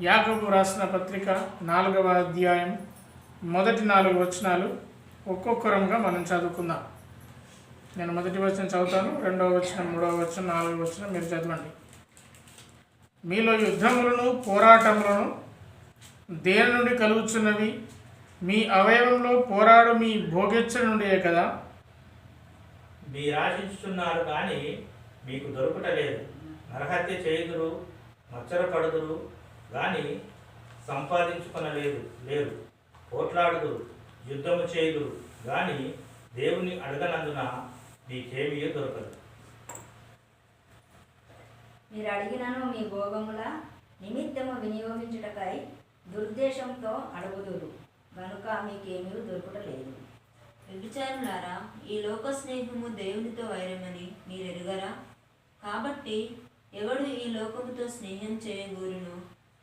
యాకోబు రాసిన పత్రిక 4వ అధ్యాయం మొదటి 4 వచనాలు ఒక్కొక్కరంగా మనం చదువుకుందాం. నేను మొదటి వచనం చదువుతాను, 2వ వచనం, 3వ వచనం, 4వ వచనం మీరు చదవండి. మీలో యుద్ధములను పోరాటములను దేని నుండి కలుగుచున్నవి? మీ అవయవంలో పోరాడు మీ భోగెచ్చ నుండియే కదా. మీరు ఆశించుతున్నారు కానీ మీకు దొరుకుటలేదు. నరహత్య చేయుదురు, మచ్చరపడుదురు కానీ సంపాదించుకొనలేదు లేరు. పోట్లాడుదురు, యుద్ధము చేయుదురు కానీ దేవుని అడగనందున మీకేమీ దొరకదు. మీరు అడిగినను మీ భోగముల నిమిత్తము వినియోగించుటకై దుర్దేశంతో అడుగుదురు గనుక మీకేమీ దొరుకుటలేదు. వ్యభిచారులారా, ఈ లోక స్నేహము దేవునితో వైరమని మీరెరుగరా? కాబట్టి ఎవడు ఈ లోకముతో స్నేహం చేయగూరును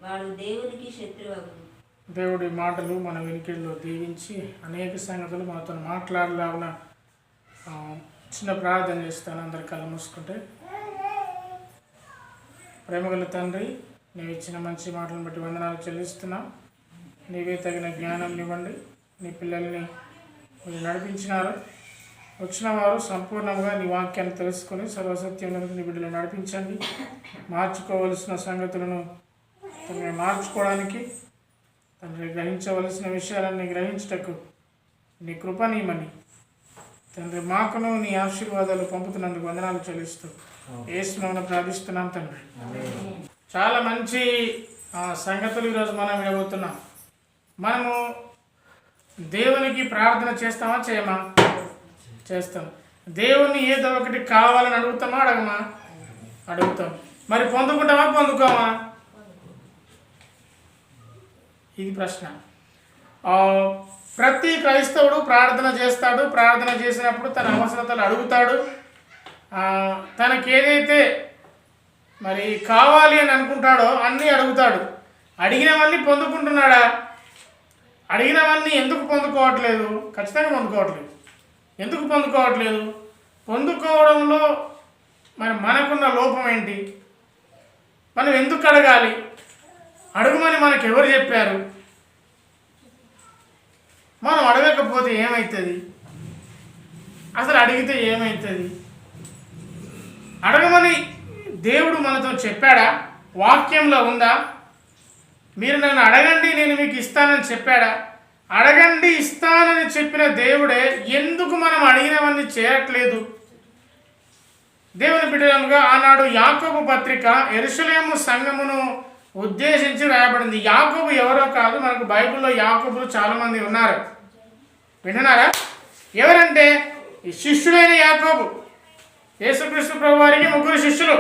వాడు దేవునికి శత్రువగును. దేవుడి మాటలు మన వెనుకల్లో దీవించి అనేక సంగతులు మనతో మాట్లాడలాగున చిన్న ప్రార్థన చేస్తాను. అందరి కళ్ళు మూసుకుంటే. ప్రేమగల తండ్రి, నీవు ఇచ్చిన మంచి మాటలను బట్టి వందనాలు చెల్లిస్తున్నాం. నీవే తగిన జ్ఞానం ఇవ్వండి. నీ పిల్లల్ని మీరు నడిపించినారు. వచ్చిన వారు సంపూర్ణంగా నీ వాక్యాన్ని తెలుసుకొని సర్వసత్యంలో నీ బిడ్డలు నడిపించండి. మార్చుకోవలసిన సంగతులను తండ్రి మార్చుకోవడానికి, తండ్రి గ్రహించవలసిన విషయాలన్నీ గ్రహించుటకు నీ కృపనీయమని తండ్రి మాకును నీ ఆశీర్వాదాలు పంపుతున్నందుకు వందనాలు చెల్లిస్తూ యేసునామమున ప్రార్థిస్తున్నాం తండ్రి. చాలా మంచి సంగతులు ఈరోజు మనం వినబోతున్నాం. మనము దేవునికి ప్రార్థన చేస్తామా చేయమా? చేస్తాం. దేవుణ్ణి ఏదో ఒకటి కావాలని అడుగుతామా అడగమా? అడుగుతాం. మరి పొందుకుంటామా పొందుకోమా? ఇది ప్రశ్న. ప్రతి క్రైస్తవుడు ప్రార్థన చేస్తాడు. ప్రార్థన చేసినప్పుడు తన అవసరతలు అడుగుతాడు. తనకి ఏదైతే మరి కావాలి అని అనుకుంటాడో అన్నీ అడుగుతాడు. అడిగినవన్నీ పొందుకుంటున్నాడా? అడిగినవన్నీ ఎందుకు పొందుకోవట్లేదు? ఖచ్చితంగా పొందుకోవట్లేదు. ఎందుకు పొందుకోవట్లేదు? పొందుకోవడంలో మరి మనకున్న లోపం ఏంటి? మనం ఎందుకు అడగాలి? అడుగుమని మనకు ఎవరు చెప్పారు? మనం అడగకపోతే ఏమవుతుంది? అసలు అడిగితే ఏమవుతుంది? అడగమని దేవుడు మనతో చెప్పాడా? వాక్యంలో ఉందా? మీరు నన్ను అడగండి నేను మీకు ఇస్తానని చెప్పాడా? అడగండి ఇస్తానని చెప్పిన దేవుడే ఎందుకు మనం అడిగినవన్నీ చేయట్లేదు? దేవుని బిడ్డలుగా ఆనాడు యాకోబు పత్రిక యెరూషలేము సంఘమును ఉద్దేశించి రాయబడింది. యాకోబు ఎవరో కాదు, మనకు బైబిల్లో యాకోబులు చాలామంది ఉన్నారు. వింటున్నారా? ఎవరంటే ఈ శిష్యులైన యాకోబు. యేసుక్రీస్తు ప్రభువారికి 3 శిష్యులు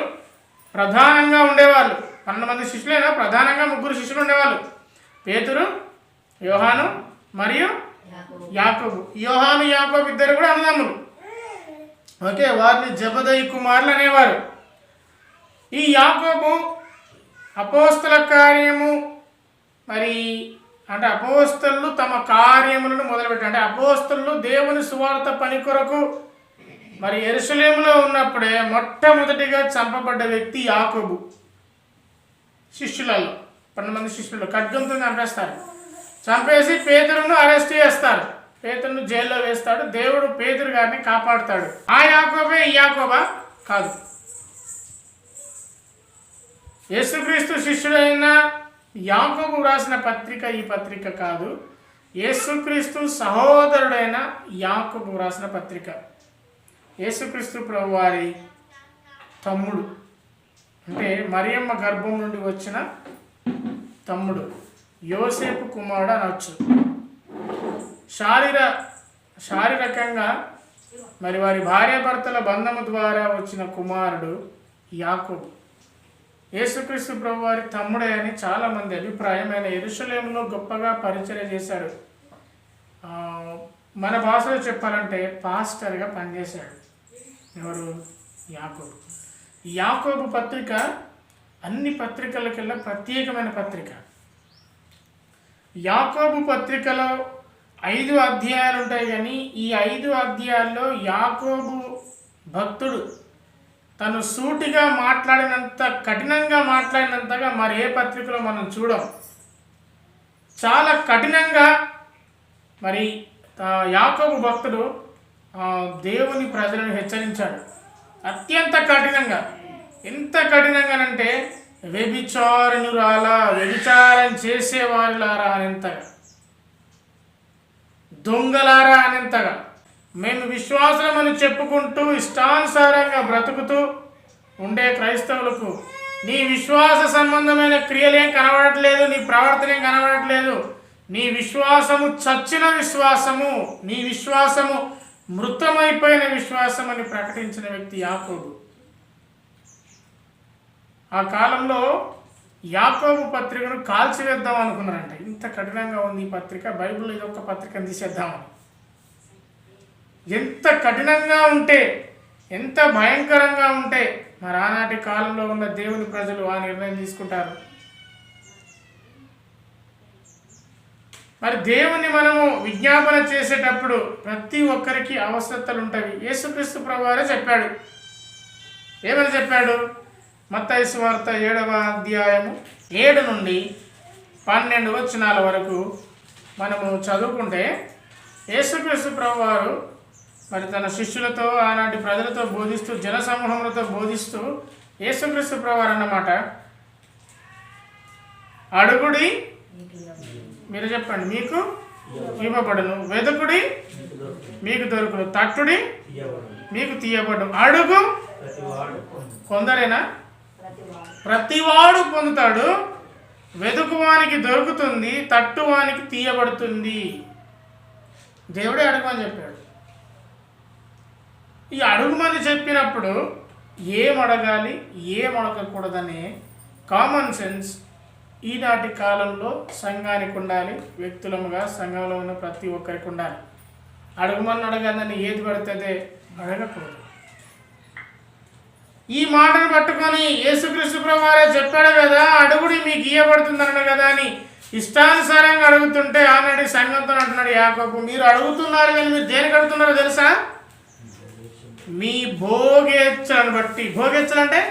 ప్రధానంగా ఉండేవాళ్ళు. 12 మంది శిష్యులైనా ప్రధానంగా 3 శిష్యులు ఉండేవాళ్ళు. పేతురు, యోహాను మరియు యాకోబు. యోహాను, యాకోబు ఇద్దరు కూడా అన్నదమ్ములు. ఓకే, వారిని జబదయి కుమారులు అనేవారు. ఈ యాకోబు అపోస్తల కార్యము మరి అంటే అపోస్తలు తమ కార్యములను మొదలుపెట్టారు. అంటే అపోస్తలు దేవుని సువార్త పని కొరకు మరి యెరూషలేములో ఉన్నప్పుడే మొట్టమొదటిగా చంపబడ్డ వ్యక్తి యాకోబు. శిష్యులలో 12 మంది శిష్యులు ఖడ్గంతో చంపేస్తారు. చంపేసి పేతురును అరెస్ట్ చేస్తారు. పేతురును జైల్లో వేస్తాడు. దేవుడు పేతురు గారిని కాపాడుతాడు. ఆ యాకోబే ఈ యాకోబా? కాదు. యేసుక్రీస్తు శిష్యుడైన యాకోబు రాసిన పత్రిక ఈ పత్రిక కాదు. యేసుక్రీస్తు సహోదరుడైన యాకోబు రాసిన పత్రిక. యేసుక్రీస్తు ప్రభువారి తమ్ముడు, అంటే మరియమ్మ గర్భం నుండి వచ్చిన తమ్ముడు, యోసేపు కుమారుడు అనొచ్చు. శారీరకంగా మరి వారి భార్యాభర్తల బంధము ద్వారా వచ్చిన కుమారుడు యాకోబు. యేసుక్రీస్తు ప్రభువారి తమ్ముడే అని చాలామంది అభిప్రాయం. ఆయన యెరూషలేములో గొప్పగా పరిచర్య చేశాడు. మన భాషలో చెప్పాలంటే పాస్టర్గా పనిచేశాడు. ఎవరు? యాకోబు. యాకోబు పత్రిక అన్ని పత్రికలకెల్లా ప్రత్యేకమైన పత్రిక. యాకోబు పత్రికలో 5 అధ్యాయాలు ఉంటాయి. కానీ ఈ 5 అధ్యాయాల్లో యాకోబు భక్తుడు తను సూటిగా మాట్లాడినంత, కఠినంగా మాట్లాడినంతగా మరి ఏ పత్రికలో మనం చూడం. చాలా కఠినంగా మరి యాకోబు భక్తుడు దేవుని ప్రజలను హెచ్చరించాడు. అత్యంత కఠినంగా. ఎంత కఠినంగానంటే వ్యభిచారిణురాలా, వ్యభిచారం చేసేవారులారా అనేంతగా, దొంగలారా అనేంతగా, మేము విశ్వాసమని చెప్పుకుంటూ ఇష్టానుసారంగా బ్రతుకుతూ ఉండే క్రైస్తవులకు నీ విశ్వాస సంబంధమైన క్రియలేం కనబడట్లేదు, నీ ప్రవర్తన ఏం కనబడట్లేదు, నీ విశ్వాసము చచ్చిన విశ్వాసము, నీ విశ్వాసము మృతమైపోయిన విశ్వాసం అని ప్రకటించిన వ్యక్తి యాకోబు. ఆ కాలంలో యాకోబు పత్రికను కాల్చివేద్దాం అనుకున్నారంట. ఇంత కఠినంగా ఉంది ఈ పత్రిక, బైబిల్లో ఇదొక పత్రికను తీసేద్దామని. ఎంత కఠినంగా ఉంటే, ఎంత భయంకరంగా ఉంటే మరి ఆనాటి కాలంలో ఉన్న దేవుని ప్రజలు ఆ నిర్ణయం తీసుకుంటారు. మరి దేవుని మనము విజ్ఞాపన చేసేటప్పుడు ప్రతి ఒక్కరికి అవసరతలు ఉంటాయి. యేసుక్రీస్తు ప్రభువారే చెప్పాడు. ఏమని చెప్పాడు? మత్తయి సువార్త 7వ అధ్యాయము 7 నుండి 12 వచనాల వరకు మనము చదువుకుంటే యేసుక్రీస్తు ప్రభువారు మరి తన శిష్యులతో, ఆనాటి ప్రజలతో బోధిస్తూ, జనసమూహములతో బోధిస్తూ యేసుక్రీస్తు ప్రభువారు అన్నమాట, అడుగుడి మీరు చెప్పండి మీకు ఇవ్వబడును, వెదుకుడి మీకు దొరుకును, తట్టుడి మీకు తీయబడును, అడుగు కొందరేనా? ప్రతివాడు పొందుతాడు, వెదుకువానికి దొరుకుతుంది, తట్టువానికి తీయబడుతుంది. దేవుడే అడుగుమని చెప్పాడు. ఈ అడుగుమని చెప్పినప్పుడు ఏం అడగాలి, ఏం అడగకూడదనే కామన్ సెన్స్ ఈనాటి కాలంలో సంఘానికి ఉండాలి. వ్యక్తులముగా సంఘంలో ఉన్న ప్రతి ఒక్కరికి ఉండాలి. అడుగుమని అడగదని ఏది పడితే అడగకూడదు. ఈ మాటను పట్టుకొని యేసుక్రీస్తు ప్రభువారే చెప్పాడు కదా, అడుగుడి మీకు ఇయ్యబడుతుంది అన్నాడు కదా అని ఇష్టానుసారంగా అడుగుతుంటే ఆనాటి సంఘంతో అంటున్నాడు యాకోబు, మీరు అడుగుతున్నారు కానీ మీరు దేనికి అడుగుతున్నారో తెలుసా? మీ భోగేచ్ఛలను బట్టి. భోగేచ్ఛలంటే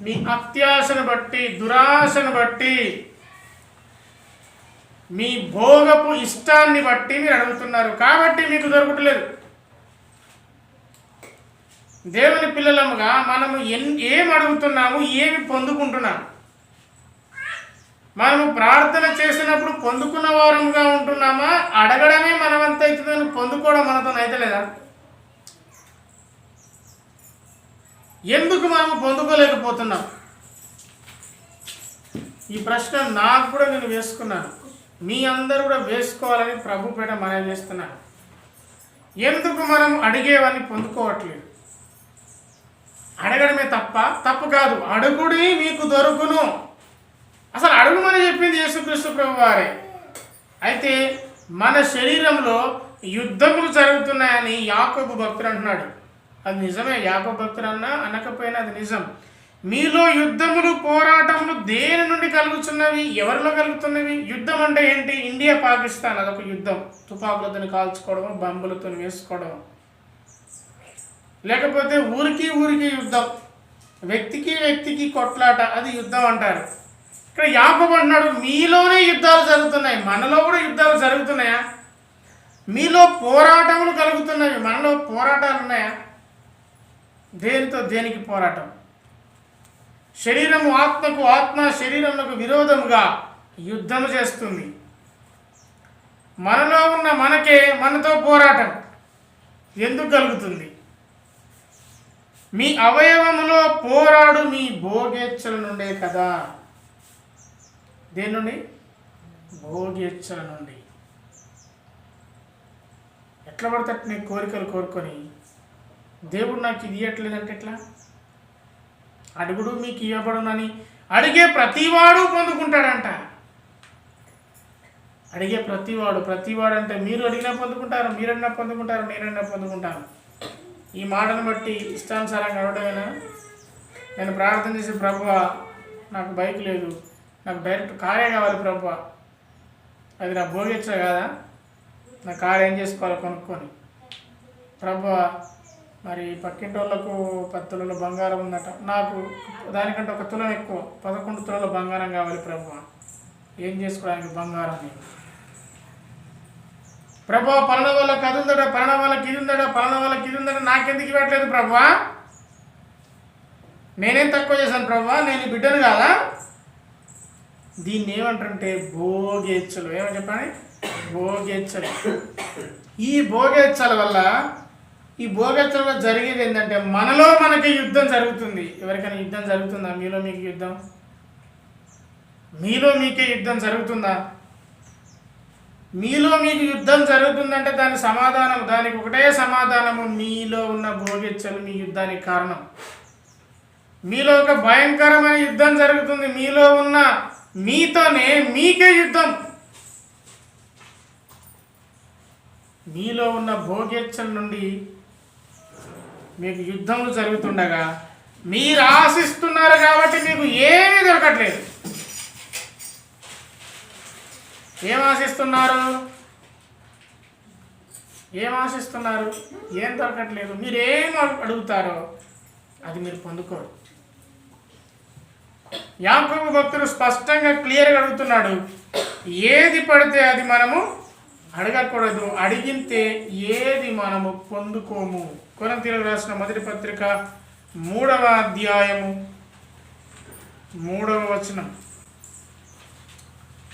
మీ అత్యాశను బట్టి, దురాశను బట్టి, మీ భోగపు ఇష్టాన్ని బట్టి మీరు అడుగుతున్నారు, కాబట్టి మీకు దొరకట్లేదు. దేవుని పిల్లలముగా మనము ఏం అడుగుతున్నాము, ఏమి పొందుకుంటున్నాము? మనము ప్రార్థన చేసినప్పుడు పొందుకున్న వారముగా ఉంటున్నామా? అడగడమే మనమంత అవుతుందని పొందుకోవడం మనతో అయితే లేదా? ఎందుకు మనము పొందుకోలేకపోతున్నాం? ఈ ప్రశ్న నాకు కూడా నేను వేసుకున్నాను, మీ అందరూ కూడా వేసుకోవాలని ప్రభు పేట మనవి చేస్తున్నాను. ఎందుకు మనం అడిగేవన్నీ పొందుకోవట్లేదు? అడగడమే తప్పు కాదు. అడుగుడి మీకు దొరుకును. అసలు అడుగుమని చెప్పింది యేసుక్రీస్తు ప్రభువారే. అయితే మన శరీరంలో యుద్ధములు జరుగుతున్నాయని యాకోబు భక్తుడు అంటున్నాడు. అది నిజమే, యాకోబు భక్తుడు అనకపోయినా అది నిజం. మీలో యుద్ధములు, పోరాటములు దేని నుండి కలుగుతున్నవి? ఎవరిలో కలుగుతున్నవి? యుద్ధం అంటే ఏంటి? ఇండియా పాకిస్తాన్ అదొక యుద్ధం. తుపాకులతో కాల్చుకోవడం, బంబులతో వేసుకోవడం. లేకపోతే ఊరికి యుద్ధం, వ్యక్తికి కొట్లాట, అది యుద్ధం అంటారు. ఇక్కడ యాకోబు అంటున్నాడు, మీలోనే యుద్ధాలు జరుగుతున్నాయి. మనలో కూడా యుద్ధాలు జరుగుతున్నాయా? మీలో పోరాటములు కలుగుతున్నవి, మనలో పోరాటాలు ఉన్నాయా? దేనితో దేనికి పోరాటం? శరీరము ఆత్మకు, ఆత్మ శరీరములకు విరోధముగా యుద్ధము చేస్తుంది. మనలో ఉన్న మనతో పోరాటం ఎందుకు కలుగుతుంది? మీ అవయవములో పోరాడు మీ భోగేచ్ఛల నుండే కదా. దేని నుండి? భోగేచ్ఛల నుండి. ఎట్లా పడతాడు నీ కోరికలు కోరుకొని దేవుడు నాకు ఇది ఇవ్వట్లేదంటే ఎట్లా? అడుగుడు మీకు ఇవ్వబడునని అడిగే ప్రతివాడు పొందుకుంటాడంట. అడిగే ప్రతివాడు అంటే మీరు అడిగినా పొందుకుంటారు, మీరన్నా పొందుకుంటారు, నేనన్నా పొందుకుంటాను. ఈ మాటను బట్టి ఇష్టానుసారంగా అడగడమేనా? నేను ప్రార్థన చేసి, ప్రభువా నాకు బైక్ లేదు, నాకు డైరెక్ట్ కారే కావాలి ప్రభువా, అది నా భోగేచ్ఛ కాదా? నా కారు ఏం చేసుకోవాలి కొనుక్కొని? ప్రభువా మరి పక్కింటి వాళ్ళకు 10 తులాల బంగారం ఉందట, నాకు దానికంటే 1 తులం ఎక్కువ 11 తులాల బంగారం కావాలి ప్రభువా, ఏం చేసుకోవడానికి బంగారం నేను? ప్రభువా పలానా వాళ్ళకి అది ఉందట, పలానా వాళ్ళకి ఇది ఉందట, పలానా వాళ్ళకి ఇది ఉందట, నాకెందుకు ఇవ్వట్లేదు ప్రభువా? నేనేం తక్కువ చేశాను ప్రభువా? నేను బిడ్డను కాదా? దీన్ని ఏమంటారంటే భోగేచ్ఛలు. ఏమని చెప్పండి? భోగేచ్ఛలు. ఈ భోగేచ్ఛల వల్ల జరిగేది ఏంటంటే మనలో మనకి యుద్ధం జరుగుతుంది. ఎవరికైనా యుద్ధం జరుగుతుందా? మీలో మీకు యుద్ధం? మీలో మీకే యుద్ధం జరుగుతుందా? మీలో మీకు యుద్ధం జరుగుతుందంటే దానికి ఒకటే సమాధానము, మీలో ఉన్న భోగేచ్ఛలు మీ యుద్ధానికి కారణం. మీలో ఒక భయంకరమైన యుద్ధం జరుగుతుంది. మీలో ఉన్న మీతోనే మీకే యుద్ధం. మీలో ఉన్న భోగేచ్ఛల నుండి మీకు యుద్ధములు జరుగుతుండగా మీరు ఆశిస్తున్నారు కాబట్టి మీకు ఏమీ దొరకట్లేదు. ఏం ఆశిస్తున్నారు? ఏం దొరకట్లేదు. మీరు ఏం అడుగుతారో అది మీరు పొందుకోరు. యాకోబు భక్తుడు స్పష్టంగా క్లియర్గా అడుగుతున్నాడు, ఏది పడితే అది మనము అడగకూడదు, అడిగితే ఏది మనము పొందుకోము. కొరింథీయులకు రాసిన మొదటి పత్రిక 3వ అధ్యాయము 3వ వచనం.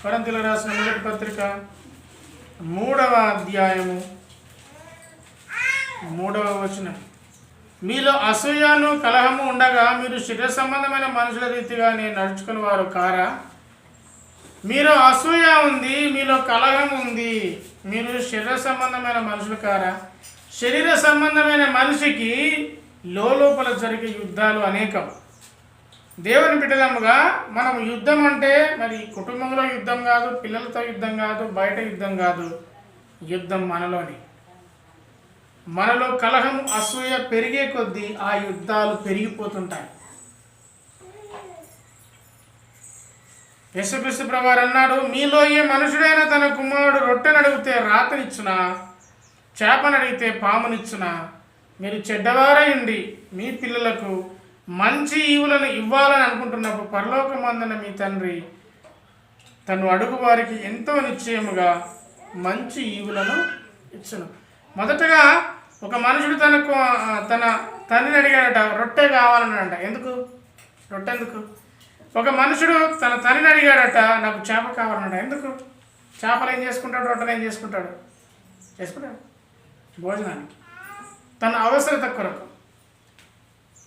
కొరింథీయులకు రాసిన మొదటి పత్రిక 3వ అధ్యాయము 3వ వచనం. మీలో అసూయను కలహము ఉండగా మీరు శరీర సంబంధమైన మనుషుల రీతిగా నేను నడుచుకుని వారు కారా? మీలో అసూయ ఉంది, మీలో కలహం ఉంది, మీరు శరీర సంబంధమైన మనుషులు కారా? శరీర సంబంధమైన మనిషికి లోపల జరిగే యుద్ధాలు అనేకం. దేవుని బిడ్డలముగా మనం యుద్ధం అంటే మరి కుటుంబంలో యుద్ధం కాదు, పిల్లలతో యుద్ధం కాదు, బయట యుద్ధం కాదు, యుద్ధం మనలో కలహం అసూయ పెరిగే కొద్దీ ఆ యుద్ధాలు పెరిగిపోతుంటాయి. యేసుక్రీస్తు ప్రభువారు అన్నాడు, మీలో ఏ మనుషుడైనా తన కుమారుడు రొట్టెను అడిగితే రాతనిచ్చునా, చేపను అడిగితే పామునిచ్చునా? మీరు చెడ్డవారై ఉండి మీ పిల్లలకు మంచి ఈవులను ఇవ్వాలని అనుకుంటున్నప్పుడు పరలోకమందున మీ తండ్రి తను అడుగు వారికి ఎంతో నిశ్చయముగా మంచి ఈవులను ఇచ్చును. మొదటగా ఒక మనుషుడు తన తండ్రిని అడిగాడట, రొట్టె కావాలన్నాడట. ఎందుకు? రొట్టె ఎందుకు? ఒక మనుషుడు తన తండ్రిని అడిగాడట, నాకు చేప కావాలన్నాడు. ఎందుకు? చేపలు ఏం చేసుకుంటాడు, రొట్టెలు ఏం చేసుకుంటాడు? భోజనానికి, తన అవసరత కొరకు.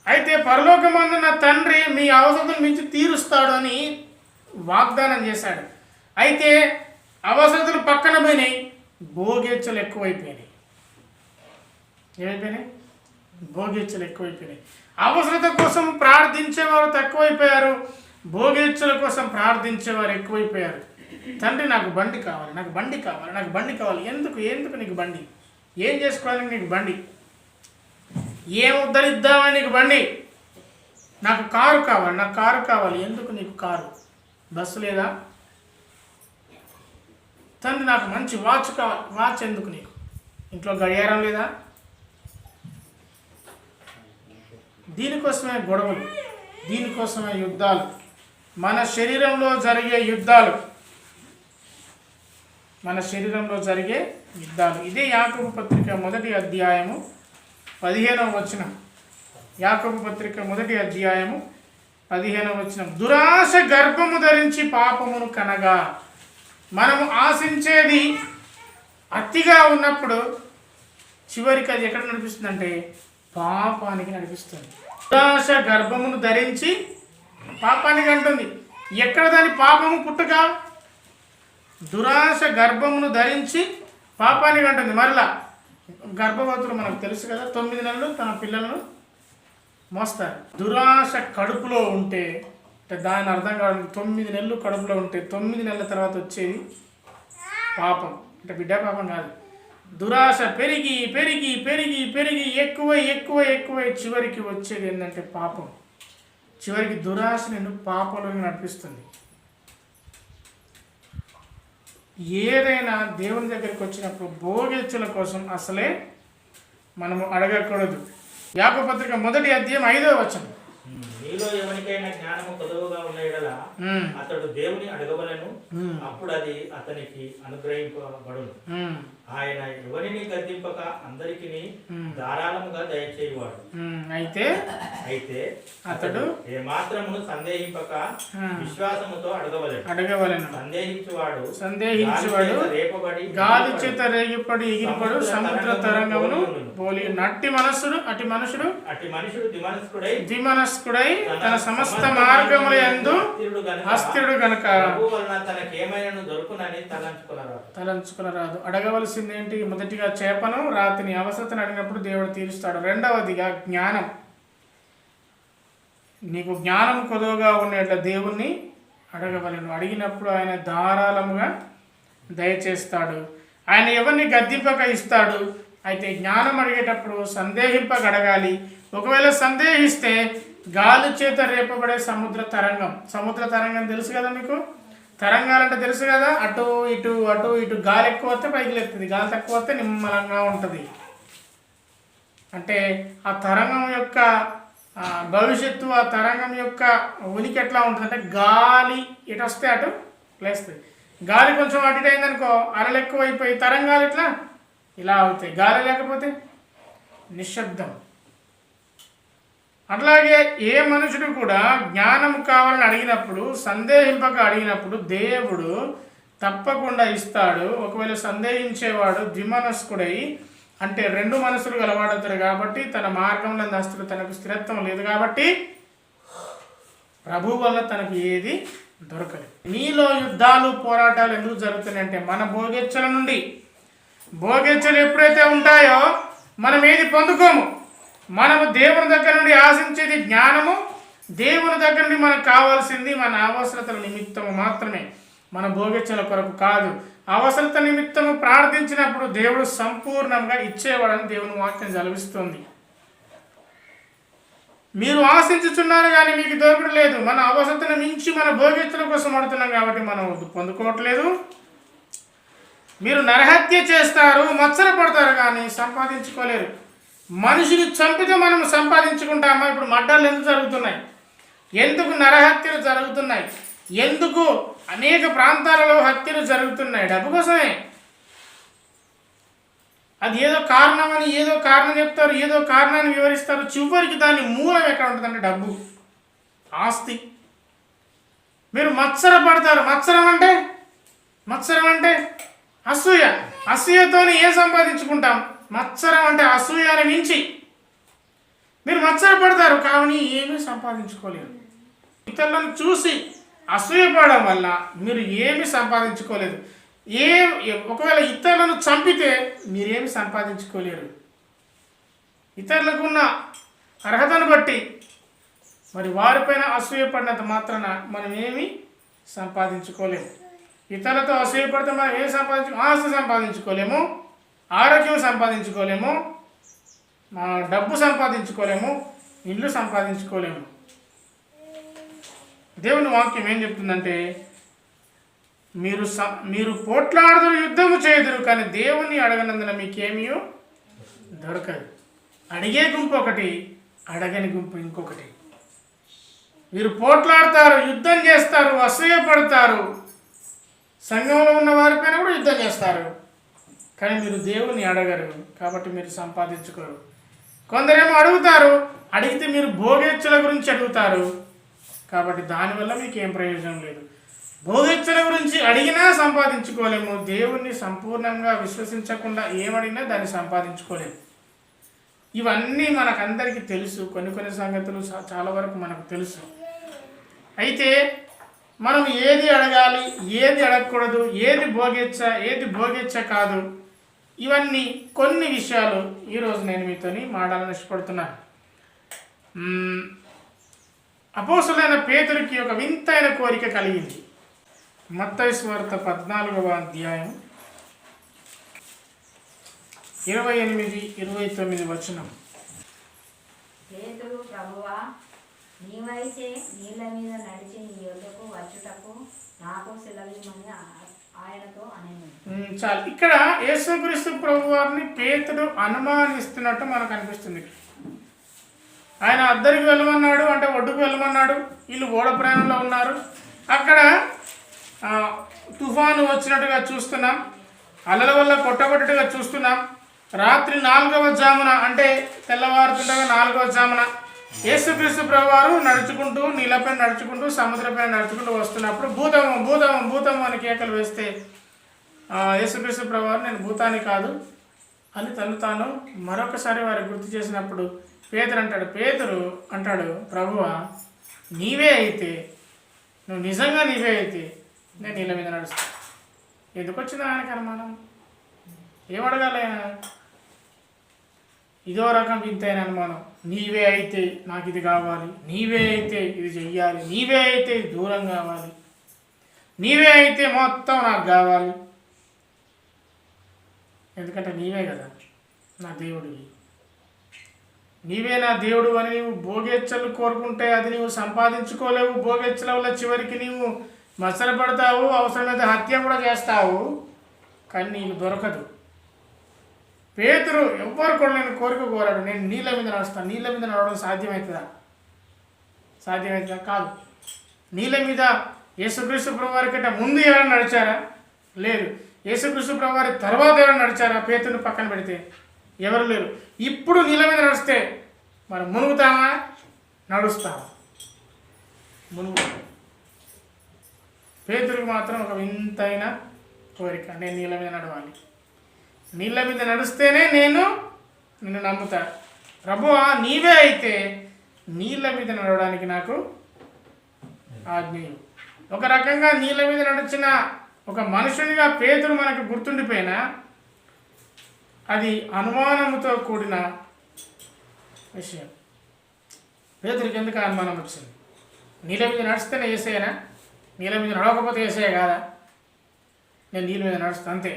అయితే పరలోకమందున్న తండ్రి మీ అవసరతను మించి తీరుస్తాడు అని వాగ్దానం చేశాడు. అయితే అవసరతలు పక్కన పోయినాయి, భోగేచ్ఛలు ఎక్కువైపోయినాయి. ఏమైపోయినాయి? భోగేచ్ఛలు ఎక్కువైపోయినాయి. అవసరత కోసం ప్రార్థించేవారు తక్కువైపోయారు, భోగేచ్ఛల కోసం ప్రార్థించేవారు ఎక్కువైపోయారు. తండ్రి నాకు బండి కావాలి, నాకు బండి కావాలి, నాకు బండి కావాలి. ఎందుకు నీకు బండి? ఏం చేసుకోవాలని నీకు బండి? ఏం ఉద్ధరిద్దామని నీకు బండి? నాకు కారు కావాలి, నాకు కారు కావాలి. ఎందుకు నీకు కారు? బస్సు లేదా? తండ్రి నాకు మంచి వాచ్ కావాలి. వాచ్ ఎందుకు నీకు? ఇంట్లో గడియారం లేదా? దీనికోసమే గొడవలు, దీనికోసమే యుద్ధాలు, మన శరీరంలో జరిగే యుద్ధాలు. ఇదే యాకోబు పత్రిక 1వ అధ్యాయము 15వ వచనం. యాకోబు పత్రిక 1వ అధ్యాయము 15వ వచనం. దురాశ గర్భము ధరించి పాపమును కనగా. మనము ఆశించేది అతిగా ఉన్నప్పుడు చివరికి అది ఎక్కడ నడిపిస్తుందంటే పాపానికి నడిపిస్తుంది. దురాశ గర్భమును ధరించి పాపానికి అంటుంది. ఎక్కడ దాని పాపము పుట్టుక? దురాశ గర్భమును ధరించి పాపానికి అంటుంది. మరలా గర్భవతులు మనకు తెలుసు కదా, 9 నెలలు తన పిల్లలను మోస్తారు. దురాశ కడుపులో ఉంటే దాని అర్థం కావడం 9 నెలలు కడుపులో ఉంటే 9 నెలల తర్వాత వచ్చేది పాపం. అంటే బిడ్డ పాపం కాదు, దురాశ పెరిగి పెరిగి పెరిగి పెరిగి ఎక్కువై చివరికి వచ్చేది ఏంటంటే పాపం. చివరికి దురాశ నిన్ను పాపంలోకి నడిపిస్తుంది. ఏదైనా దేవుని దగ్గరికి వచ్చినప్పుడు భోగేచ్ఛల కోసం అసలే మనము అడగకూడదు. యాకోబు పత్రిక 1వ అధ్యాయం 5వ వచనం. మీలో ఎవరికైనా జ్ఞానము కొదువుగా ఉన్న యెడల అతడు దేవుని అడగవలెను, అప్పుడు అది అతనికి అనుగ్రహింపబడును. ఆయన ఎవరిని గద్దింపక అందరికి ధారాళముగా దయచేయువాడు. అయితే అతడు ఏ మాత్రమును సందేహింపక విశ్వాసముతో అడగవలెను. సందేహించువాడు రేపబడి గాలి చేత రేగిపడి ఎగిరిపడు సముద్ర తరంగమును పోలి అట్టి మనుషుడు ద్విమనస్కుడై తన సమస్త మార్గముల యందు అస్థిరుడు గనుక తలంచుకునరాదు. అడగవలసింది ఏంటి? మొదటిగా చేపను రాతిని అవసరతను అడిగినప్పుడు దేవుడు తీరుస్తాడు. రెండవదిగా జ్ఞానం. నీకు జ్ఞానం కొదువుగా ఉండేట్ల దేవుణ్ణి అడగవలను. అడిగినప్పుడు ఆయన ధారాళముగా దయచేస్తాడు. ఆయన ఎవరిని గద్దింపక ఇస్తాడు. అయితే జ్ఞానం అడిగేటప్పుడు సందేహింపక అడగాలి. ఒకవేళ సందేహిస్తే గాలి చేత రేపబడే సముద్ర తరంగం తెలుసు కదా మీకు? తరంగాలంటే తెలుసు కదా, అటు ఇటు గాలి ఎక్కువ వస్తే పైకి లేస్తుంది, గాలి తక్కువ వస్తే నిమ్మలంగా ఉంటుంది. అంటే ఆ తరంగం యొక్క భవిష్యత్తు, ఆ తరంగం యొక్క ఉనికి ఎట్లా ఉంటుంది అంటే గాలి ఇటు వస్తే అటు లేస్తుంది. గాలి కొంచెం అటు ఇటు అయిందనుకో అలలు ఎక్కువ అయిపోయి తరంగాలు ఇట్లా ఇలా అవుతాయి. గాలి లేకపోతే నిశ్శబ్దం. అట్లాగే ఏ మనుషుడు కూడా జ్ఞానం కావాలని అడిగినప్పుడు, సందేహింపక అడిగినప్పుడు దేవుడు తప్పకుండా ఇస్తాడు. ఒకవేళ సందేహించేవాడు ద్విమనస్కుడై, అంటే రెండు మనసులు గలవాడతాడు కాబట్టి తన మార్గంలో నస్తుడు, తనకు స్థిరత్వం లేదు కాబట్టి ప్రభు వల్ల తనకు ఏది దొరకదు. మీలో యుద్ధాలు పోరాటాలు ఎందుకు జరుగుతున్నాయి అంటే మన భోగెచ్చల నుండి. భోగెచ్చలు ఎప్పుడైతే ఉంటాయో మనం ఏది పొందుకోము. మనము దేవుని దగ్గర నుండి ఆశించేది జ్ఞానము. దేవుని దగ్గర నుండి మనకు కావాల్సింది మన అవసరతల నిమిత్తము మాత్రమే, మన భోగెచ్చల కొరకు కాదు. అవసరత నిమిత్తము ప్రార్థించినప్పుడు దేవుడు సంపూర్ణంగా ఇచ్చేవాడని దేవుని వాక్యం జలవిస్తుంది. మీరు ఆశించుచున్నారు కానీ మీకు దొరకడం లేదు. మన అవసరతను మించి మన భోగెచ్చల కోసం అడుగుతున్నాం కాబట్టి మనం పొందుకోవట్లేదు. మీరు నరహత్య చేస్తారు, మత్సర పడతారు కానీ సంపాదించుకోలేరు. మనిషిని చంపితే మనం సంపాదించుకుంటామా? ఇప్పుడు మర్డర్లు ఎందుకు జరుగుతున్నాయి? ఎందుకు నరహత్యలు జరుగుతున్నాయి? ఎందుకు అనేక ప్రాంతాలలో హత్యలు జరుగుతున్నాయి? డబ్బు కోసమే. అది ఏదో కారణమని ఏదో కారణం చెప్తారు, ఏదో కారణాన్ని వివరిస్తారు. చివరికి దాని మూలం ఎక్కడ ఉంటుందంటే డబ్బు, ఆస్తి. మీరు మత్సర పడతారు. మత్సరం అంటే అసూయ. అసూయతోని ఏం సంపాదించుకుంటాం? మత్సరం అంటే అసూయని మించి మీరు మత్సర పడతారు కానీ ఏమీ సంపాదించుకోలేరు. ఇతరులను చూసి అసూయపడడం వల్ల మీరు ఏమీ సంపాదించుకోలేదు. ఒకవేళ ఇతరులను చంపితే మీరేమి సంపాదించుకోలేరు. ఇతరులకు ఉన్న అర్హతను బట్టి మరి వారిపైన అసూయపడినంత మాత్రాన మనం ఏమి సంపాదించుకోలేము. ఇతరులతో అసూయపడితే మనం ఏం ఆస్తి సంపాదించుకోలేము, ఆరోగ్యం సంపాదించుకోలేము, డబ్బు సంపాదించుకోలేము, ఇల్లు సంపాదించుకోలేము. దేవుని వాక్యం ఏం చెప్తుందంటే మీరు పోట్లాడుదురు, యుద్ధము చేయుదురు, కానీ దేవుణ్ణి అడగనందున మీకేమీ దొరకదు. అడిగే గుంపు ఒకటి, అడగని గుంపు ఇంకొకటి. మీరు పోట్లాడతారు, యుద్ధం చేస్తారు, అసూయపడతారు, సంఘంలో ఉన్న వారిపైన కూడా యుద్ధం చేస్తారు, కానీ మీరు దేవుణ్ణి అడగరు కాబట్టి మీరు సంపాదించుకోరు. కొందరేమో అడుగుతారు, అడిగితే మీరు భోగేచ్ఛల గురించి అడుగుతారు కాబట్టి దానివల్ల మీకు ఏం ప్రయోజనం లేదు. భోగేచ్ఛల గురించి అడిగినా సంపాదించుకోలేము. దేవుణ్ణి సంపూర్ణంగా విశ్వసించకుండా ఏమడిగినా దాన్ని సంపాదించుకోలేము. ఇవన్నీ మనకందరికీ తెలుసు. కొన్ని సంగతులు చాలా వరకు మనకు తెలుసు. అయితే మనం ఏది అడగాలి, ఏది అడగకూడదు, ఏది భోగేచ్ఛ కాదు, ఇవన్నీ కొన్ని విషయాలు ఈరోజు నేను మీతోని మాట్లాడాలని ఇష్టపడుతున్నాను. అపోస్తలుడైన పేతురుకి ఒక వింతైన కోరిక కలిగింది. మత్తయి సువార్త 14వ అధ్యాయం 28-29 వచనం. పేతురు, ప్రభువా, నీవైతే నీళ్ళ మీద నడిచి నీ యొద్దకు వచ్చుటకు నాకు సెలవిమ్మని ఆయనతో అనేను. చాలు. ఇక్కడ యేసుక్రీస్తు ప్రభు వారిని పేతుడు అనుమానిస్తున్నట్టు మనకు అనిపిస్తుంది. ఆయన అద్దరికి వెళ్ళమన్నాడు, అంటే ఒడ్డుకు వెళ్ళమన్నాడు. వీళ్ళు ఓడ ప్రయాణంలో ఉన్నారు. అక్కడ తుఫాను వచ్చినట్టుగా చూస్తున్నాం, అలల వల్ల కొట్టగొట్టట్టుగా చూస్తున్నాం. రాత్రి 4వ జామున, అంటే తెల్లవారుతుండగా 4వ జామున యేసుక్రీస్తు ప్రభువారు నడుచుకుంటూ, నీళ్ళపైన నడుచుకుంటూ, సముద్రపైన నడుచుకుంటూ వస్తున్నప్పుడు భూతము భూతము భూతము అని కేకలు వేస్తే యేసుక్రీస్తు ప్రభువారు నేను భూతాన్ని కాదు అని తను తాను మరొకసారి వారికి గుర్తు చేసినప్పుడు పేతురు అంటాడు, ప్రభువా నీవే అయితే, నువ్వు నిజంగా నీవే అయితే నేను నీళ్ళ మీద నడుస్తాను. ఎందుకు వచ్చింది ఆయనకి అనుమానం? ఏమడగాలి ఆయన? ఇదో రకం వింతైన అనుమానం. నీవే అయితే నాకు ఇది కావాలి, నీవే అయితే ఇది చెయ్యాలి, నీవే అయితే దూరం కావాలి, నీవే అయితే మొత్తం నాకు కావాలి. ఎందుకంటే నీవే కదా నా దేవుడివి, నీవే నా దేవుడు అని నీవు భోగేచ్చలు కోరుకుంటే అది నీవు సంపాదించుకోలేవు. భోగేచ్చల వల్ల చివరికి నీవు మత్సరపడతావు, అవసరమైతే హత్య కూడా చేస్తావు, కానీ నీకు దొరకదు. పేతురు ఎవ్వరు కూడా నేను కోరిక కోరాడు, నేను నీళ్ళ మీద నడుస్తాను. నీళ్ళ మీద నడవడం సాధ్యమవుతుందా? కాదు. నీళ్ళ మీద యేసుక్రీస్తు ప్రభువారి కంటే ముందు ఎవరైనా నడిచారా? లేదు. యేసుక్రీస్తు ప్రభువారి తర్వాత ఎవరైనా నడిచారా? పేతురుని పక్కన పెడితే ఎవరు లేరు. ఇప్పుడు నీళ్ళ మీద నడిస్తే మరి మునుగుతామా? నడుస్తామా? మునుగు. పేతురుకి మాత్రం ఒక వింతైన కోరిక, నేను నీళ్ళ మీద నడవాలి, నీళ్ళ మీద నడుస్తేనే నేను నిన్ను నమ్ముతా. ప్రభువా నీవే అయితే నీళ్ళ మీద నడవడానికి నాకు ఆజ్ఞయు. ఒక రకంగా నీళ్ళ మీద నడిచిన ఒక మనుషునిగా పేతురు మనకు గుర్తుండిపోయినా అది అనుమానంతో కూడిన విషయం. పేతురికి ఎందుకు అనుమానం వచ్చింది? నీళ్ళ మీద నడిస్తేనే ఏసేయనా? నీళ్ళ మీద నడవకపోతే ఏసేయ కాదా? నేను నీళ్ళ మీద నడుస్తాను అంతే.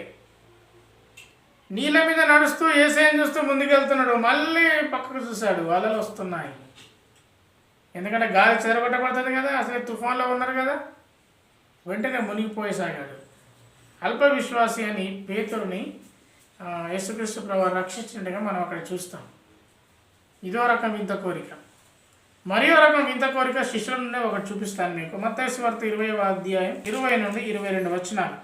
నీళ్ళ మీద నడుస్తూ ఏసేయని చూస్తూ ముందుకెళ్తున్నాడు. మళ్ళీ పక్కకు చూశాడు, అలలు వస్తున్నాయి. ఎందుకంటే గాలి చెదరగొట్టబడుతుంది కదా, అసలు తుఫాన్లో ఉన్నారు కదా. వెంటనే మునిగిపోయేసాగాడు. అల్ప విశ్వాసి అని పేతురుని యేసుక్రీస్తు ప్రభువు రక్షించినట్టుగా మనం అక్కడ చూస్తాం. ఇదో రకం వింత కోరిక. మరియో రకం వింత కోరిక శిష్యుల నుండి ఒకటి చూపిస్తాను మీకు. మత్తయి సువార్త 20వ అధ్యాయం 20 నుండి 22 వచనాలు.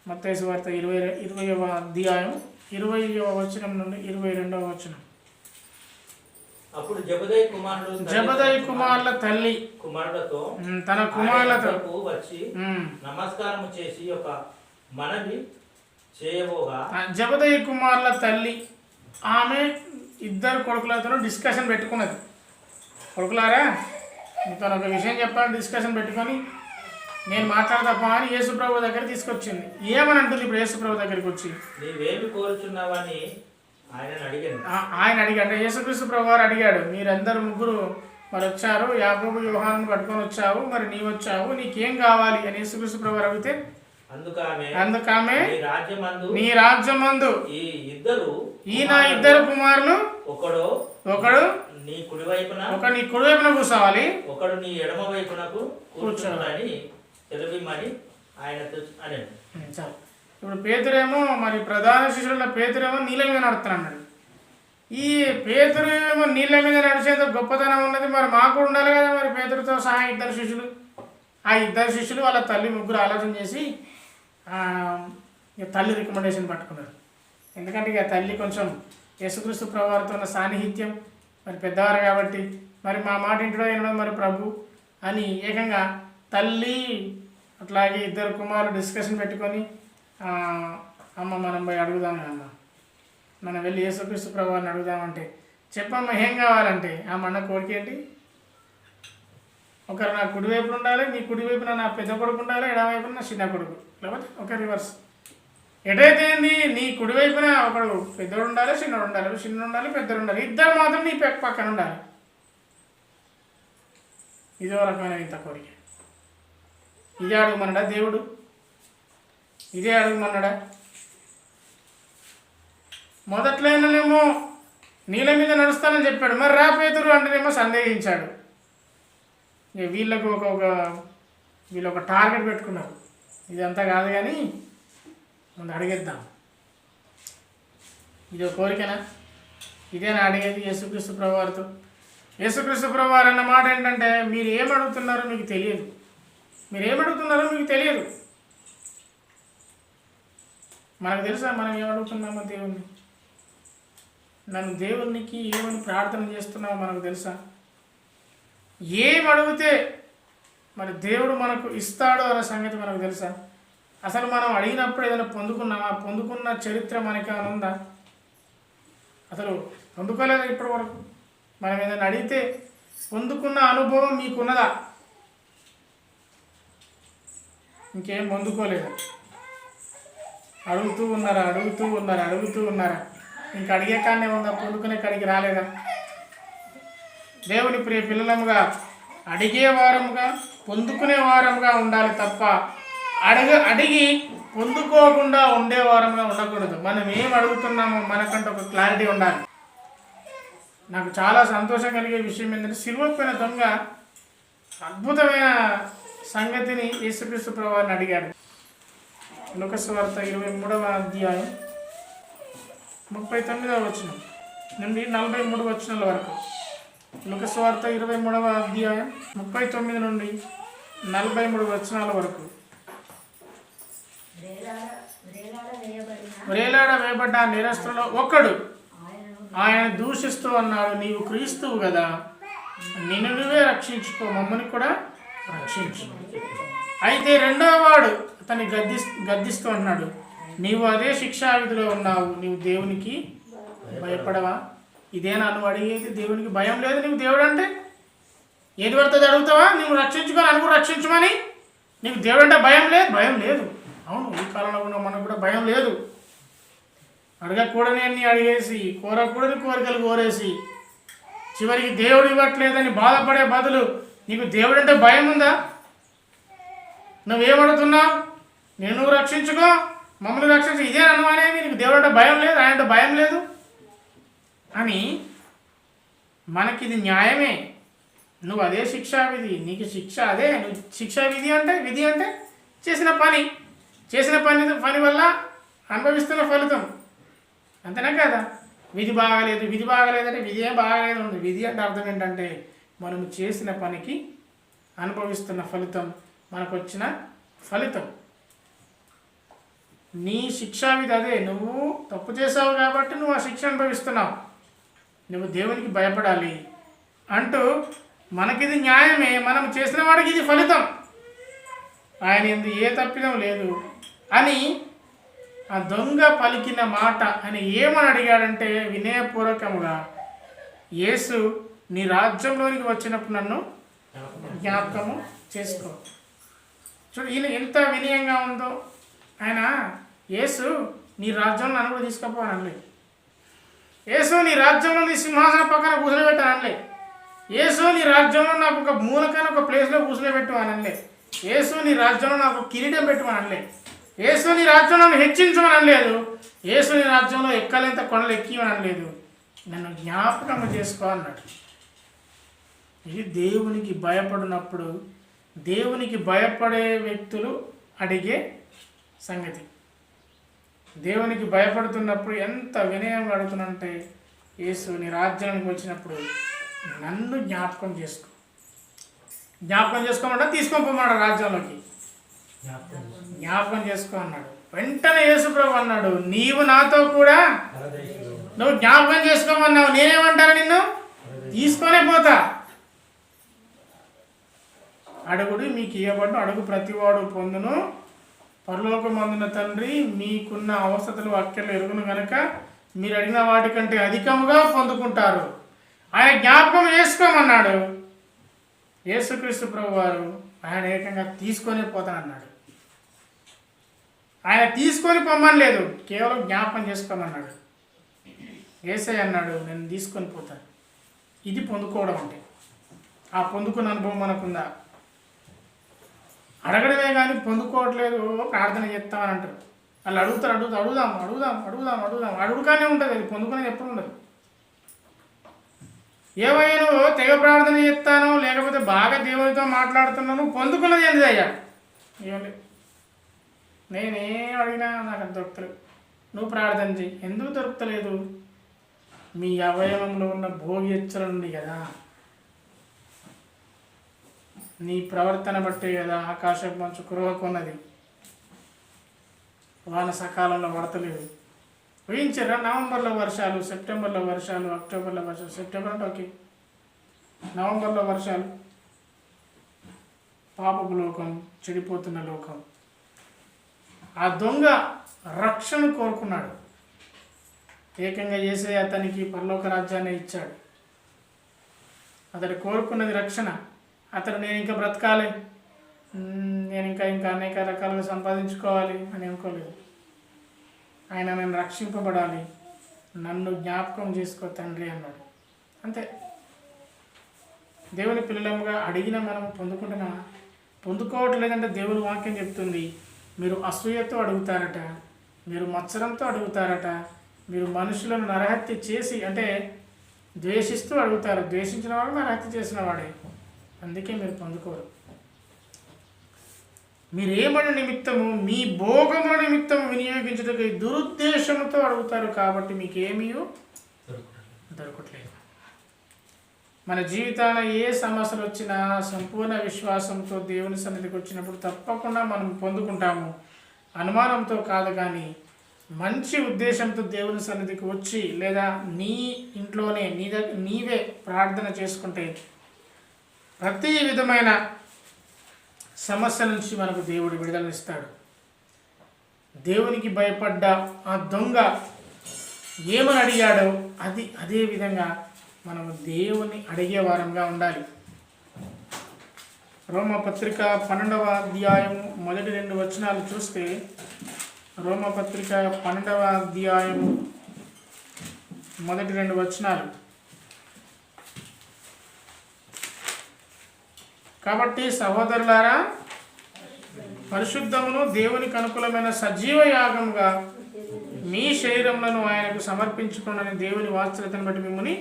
మత్తయి సువార్త 20వ అధ్యాయం 20వ వచనం నుండి 22వ వచనం. అప్పుడు జబదయి కుమారుల తల్లి కుమారులతో తన కుమారులతో వచ్చి నమస్కారం చేసి ఒక మనవి చేయబోగా, జబదయి కుమారుల తల్లి ఆమె ఇద్దరు కొడుకులతో డిస్కషన్ పెట్టుకున్నది. కొడుకులారా మీతో ఒక విషయం చెప్పాలని డిస్కషన్ పెట్టుకొని నేను మాట్లాడతాపా అని యేసుప్రభు దగ్గర తీసుకొచ్చింది. ఏమని అంటుంది ఇప్పుడు యేసుప్రభు దగ్గరికి వచ్చి? నీవేమి కోరుచున్నావని ఆయన అడిగాడు. యేసుక్రీస్తు ప్రభు వారు అడిగాడు, మీరందరూ ముగ్గురు మరి వచ్చారు, యాకోబు యోహాను పట్టుకొని వచ్చావు, మరి నీవు వచ్చావు, నీకేం కావాలి అని యేసుక్రీస్తు ప్రభు వారు అడిగితే అందుకామె నీ రాజ్యమందు ఈ నా ఇద్దరు కుమారులు ఒకడు నీ కుడివైపున కూర్చోవాలి, ఒకడు నీ ఎడమ వైపునకు కూర్చోవాలని తెలుగుమని ఆయన అనేను. చాలు. ఇప్పుడు పేతురేమో మరి ప్రధాన శిష్యుల పేతురేమో నీళ్ళ మీద నడుస్తున్నాడు. ఈ పేతురు ఏమో నీళ్ళ మీద నడిచేంత గొప్పతనం ఉన్నది, మరి మాకు ఉండాలి కదా. మరి పేతురుతో సహా ఇద్దరు శిష్యులు, ఆ ఇద్దరు శిష్యులు వాళ్ళ తల్లి ముగ్గురు ఆలోచన చేసి తల్లి రికమెండేషన్ పట్టుకున్నారు. ఎందుకంటే ఇక తల్లి కొంచెం యేసుక్రీస్తు ప్రభువారితో ఉన్న సాన్నిహిత్యం, మరి పెద్దవారు కాబట్టి మరి మా మాట ఇంటిలో వినడం మరి ప్రభు అని ఏకంగా తల్లి అట్లాగే ఇద్దరు కుమారులు డిస్కషన్ పెట్టుకొని అమ్మ మనం పోయి అడుగుదాం అమ్మ, మనం వెళ్ళి యేసుక్రీస్తు ప్రభువారిని అడుగుదామంటే చెప్పమ్మ ఏం కావాలంటే ఆ మన కోరిక ఏంటి? ఒకరు నా కుడివైపున ఉండాలి, నీ కుడివైపున నా పెద్ద కొడుకు ఉండాలి, ఎడమవైపున నా చిన్న కొడుకు, లేకపోతే ఒక రివర్స్. ఎటైతే నీ కుడివైపున ఒకడు పెద్దోడు ఉండాలి, చిన్నోడు ఉండాలి, చిన్నోడు ఉండాలి, పెద్దోడు ఉండాలి, ఇద్దరు మాత్రం నీ పక్కన ఉండాలి. ఇదో రకమైన ఇంత కోరిక. ఇదే అడుగుమన్నాడా దేవుడు? ఇదే అడుగుమన్నాడా? మొదట్లోనేమో నీళ్ళ మీద నడుస్తానని చెప్పాడు, మరి రా పేతురు అంటేనేమో సందేహించాడు. వీళ్ళకు వీళ్ళు ఒక టార్గెట్ పెట్టుకున్నారు. ఇదంతా కాదు కానీ ముందు అడిగేద్దాం. ఇది ఒక కోరికనా? ఇదేనా అడిగేది యేసుక్రీస్తు ప్రభువారితో? యేసుక్రీస్తు ప్రభువారు అన్న మాట ఏంటంటే, మీరు ఏమడుగుతున్నారో మీకు తెలియదు, మీరు ఏమడుగుతున్నారో మీకు తెలియదు. మనకు తెలుసా మనం ఏమడుగుతున్నామో దేవుణ్ణి? నన్ను దేవునికి ఏమని ప్రార్థన చేస్తున్నామో మనకు తెలుసా? ఏం అడిగితే మరి దేవుడు మనకు ఇస్తాడో అనే సంగతి మనకు తెలుసా? అసలు మనం అడిగినప్పుడు ఏదైనా పొందుకున్నామా? పొందుకున్న చరిత్ర మనకి ఏమైనా ఉందా? అసలు పొందుకోలేదు ఇప్పటి వరకు. మనం ఏదైనా అడిగితే పొందుకున్న అనుభవం మీకున్నదా? ఇంకేం పొందుకోలేదు. అడుగుతూ ఉన్నారా? ఇంక అడిగే కాడనే ఉందా? పొందుకునే కాడికి రాలేదా? దేవుని ప్రియ పిల్లలముగా అడిగే వారముగా పొందుకునే వారముగా ఉండాలి తప్ప అడిగి పొందుకోకుండా ఉండే వారముగా ఉండకూడదు. మనం ఏం అడుగుతున్నామో మనకంటే ఒక క్లారిటీ ఉండాలి. నాకు చాలా సంతోషం కలిగే విషయం ఏంటంటే, సిలువపైన దొంగ అద్భుతమైన సంగతిని యేసుక్రీస్తు ప్రభువారిని అడిగాడు. లూకా సువార్త 23వ అధ్యాయం 39వ వచనం నుండి 43 వచనాల వరకు. లూకా సువార్త 23వ అధ్యాయం 39 నుండి 43 వచనాల వరకు. వేలాడ వేయబడ్డ నేరస్తులలో ఒకడు ఆయన దూషిస్తూ అన్నాడు, నీవు క్రీస్తువు కదా, నిన్ను నువ్వే రక్షించుకో, మమ్మల్ని కూడా రక్షించు. అయితే రెండవ వాడు అతన్ని గద్దిస్తూ అన్నాడు, నీవు అదే శిక్షావిధిలో ఉన్నావు, నీవు దేవునికి భయపడవా? ఇదేనా నువ్వు అడిగేది? దేవునికి భయం లేదు నీకు దేవుడు అంటే? ఏది పడుతుంది అడుగుతావా? నువ్వు రక్షించుకొని అనుకు రక్షించమని? నీకు దేవుడు అంటే భయం లేదు? భయం లేదు. అవును, ఈ కాలంలో ఉన్న మనకు కూడా భయం లేదు. అడగకూడని అన్ని అడిగేసి, కోరకూడని కోరికలు కోరేసి, చివరికి దేవుడు ఇవ్వట్లేదని బాధపడే బదులు నీకు దేవుడు అంటే భయం ఉందా? నువ్వేమడుగుతున్నావు? నేను రక్షించుకో, మమ్మల్ని రక్షించు, ఇదే అనుమానేది. నీకు దేవుడు అంటే భయం లేదు, ఆయన అంటే భయం లేదు అని. మనకిది న్యాయమే. నువ్వు అదే శిక్షా విధి, నీకు శిక్ష అదే. నువ్వు శిక్షా విధి అంటే చేసిన పని వల్ల అనుభవిస్తున్న ఫలితం, అంతేనా కదా? విధి బాగాలేదంటే విధి ఏం బాగాలేదు ఉంది. విధి అంటే అర్థం ఏంటంటే, మనము చేసిన పనికి అనుభవిస్తున్న ఫలితం, మనకు వచ్చిన ఫలితం. నీ శిక్షా విధి అదే. నువ్వు తప్పు చేసావు కాబట్టి నువ్వు ఆ శిక్ష అనుభవిస్తున్నావు. నువ్వు దేవునికి భయపడాలి అంటూ మనకిది న్యాయమే. మనం చేసిన వాడికి ఇది ఫలితం, ఆయన ఎందు ఏ తప్పిదం లేదు అని ఆ దొంగ పలికిన మాట ఆయన ఏమని అడిగాడంటే, వినయపూర్వకముగా, యేసు నీ రాజ్యంలోనికి వచ్చినప్పుడు నన్ను జ్ఞాపకము చేసుకో. చూడు ఈయన ఎంత వినయంగా ఉందో. ఆయన యేసు నీ రాజ్యంలో నన్ను కూడా తీసుకుపోవాలనలే. యేసు నీ రాజ్యంలో నీ సింహాసనం పక్కన కూర్చోబెట్టానలే. యేసు నీ రాజ్యంలో నాకు ఒక మూలకైన ఒక ప్లేస్లో కూర్చోబెట్టు అనలే. యేసు నీ రాజ్యంలో నాకు కిరీటం పెట్టుమనలే. యేసు నీ రాజ్యంలో హెచ్చించమని అనలేదు. యేసు నీ రాజ్యంలో ఎక్కలేంత కొండలు ఎక్కివని అనలేదు. నన్ను జ్ఞాపకం చేసుకో అన్నాడు. ఇది దేవునికి భయపడినప్పుడు, దేవునికి భయపడే వ్యక్తులు అడిగే సంగతి. దేవునికి భయపడుతున్నప్పుడు ఎంత వినయంగా అడుగుతున్నంటే, యేసు నీ రాజ్యానికి వచ్చినప్పుడు నన్ను జ్ఞాపకం చేసుకోమంటే తీసుకొని పోమన్నాడు రాజ్యంలోకి. జ్ఞాపకం చేసుకో అన్నాడు. వెంటనే యేసు ప్రభు అన్నాడు, నీవు నాతో కూడా నువ్వు జ్ఞాపకం చేసుకోమన్నావు, నేనేమంటాను? నిన్ను తీసుకొనే పోతా. అడుగుడు మీకు ఇవ్వబడు, అడుగు ప్రతివాడు పొందును, పరలోకమందున తండ్రి మీకున్న అవసరతలు అక్కర్లు ఎరుగును గనక మీరు అడిగిన వాటికంటే అధికముగా పొందుకుంటారు. ఆయన జ్ఞాపకం చేసుకోమన్నాడు. యేసుక్రీస్తు ప్రభు వారు ఆయన ఏకంగా తీసుకొని పోతానన్నాడు. ఆయన తీసుకొని పొమ్మని లేదు, కేవలం జ్ఞాపకం చేసుకోమన్నాడు. యేసయ్య అన్నాడు, నేను తీసుకొని పోతాను. ఇది పొందుకోవడం అంటే. ఆ పొందుకున్న అనుభవం మనకుందా? అడగడమే కానీ పొందుకోవట్లేదు, ప్రార్థన చేస్తామని అంటారు. వాళ్ళు అడుగుదాం అడుగుగానే ఉంటుంది. అది పొందుకునేది ఎప్పుడు ఉండదు. ఏమైనా నువ్వు తెగ ప్రార్థన చేస్తాను, లేకపోతే బాగా దేవునితో మాట్లాడుతున్నాను, పొందుకున్నది ఏంటి అయ్యా? ఏం లేదు. నేనేం అడిగినా నాకు అది దొరకలేదు. నువ్వు ప్రార్థన చేయి. ఎందుకు దొరకలేదు? మీ అవయవంలో ఉన్న భోగ్యచ్చలు ఉంది కదా, నీ ప్రవర్తన బట్టే కదా ఆకాశం మంచు కురవకున్నది, వాన సకాలంలో పడతలేదు. ఊహించారా? నవంబర్లో వర్షాలు, సెప్టెంబర్లో వర్షాలు, అక్టోబర్లో వర్షాలు. సెప్టెంబర్ అంటే ఓకే, నవంబర్లో వర్షాలు. పాపపు లోకం, చెడిపోతున్న లోకం. ఆ దొంగ రక్షణ కోరుకున్నాడు. ఏకంగా యేసయ్య అతనికి పరలోక రాజ్యాన్ని ఇచ్చాడు. అతడు కోరుకున్నది రక్షణ. అతడు నేను ఇంకా బ్రతకాలి, నేను ఇంకా అనేక రకాలుగా సంపాదించుకోవాలి అని అనుకోలేదు. ఆయన నేను రక్షింపబడాలి, నన్ను జ్ఞాపకం చేసుకో తండ్రి అన్నాడు. అంతే. దేవుని పిల్లలముగా అడిగిన మనం పొందుకుంటున్నామా? పొందుకోవట్లేదంటే దేవుని వాక్యం చెప్తుంది, మీరు అసూయతో అడుగుతారట, మీరు మత్సరంతో అడుగుతారట, మీరు మనుషులను నరహత్య చేసి అంటే ద్వేషిస్తూ అడుగుతారు. ద్వేషించిన వాడు నరహత్య చేసిన వాడే, అందుకే మీరు పొందుకోరు. మీరేమని నిమిత్తము మీ భోగముల నిమిత్తము వినియోగించడానికి దురుద్దేశంతో అడుగుతారు కాబట్టి మీకేమీ దొరకట్లేదు. మన జీవితాన ఏ సమస్యలు వచ్చినా సంపూర్ణ విశ్వాసంతో దేవుని సన్నిధికి వచ్చినప్పుడు తప్పకుండా మనం పొందుకుంటాము. అనుమానంతో కాదు, కానీ మంచి ఉద్దేశంతో దేవుని సన్నిధికి వచ్చి లేదా నీ ఇంట్లోనే నీవే ప్రార్థన చేసుకుంటే ప్రతి విధమైన సమస్య నుంచి మనకు దేవుడు విడుదలనిస్తాడు. దేవునికి భయపడ్డ ఆ దొంగ ఏమని అడిగాడో అదే విధంగా మనం దేవుని అడిగే వారంగా ఉండాలి. రోమపత్రిక 12వ అధ్యాయం మొదటి 2 వచనాలు చూస్తే, రోమపత్రిక 12వ అధ్యాయం మొదటి 2 వచనాలు. కాబట్టి సహోదరులారా, పరిశుద్ధమును దేవునికి అనుకూలమైన సజీవ యాగముగా మీ శరీరములను ఆయనకు సమర్పించుకోండి దేవుని వాత్సల్యతను బట్టి మిమ్మల్ని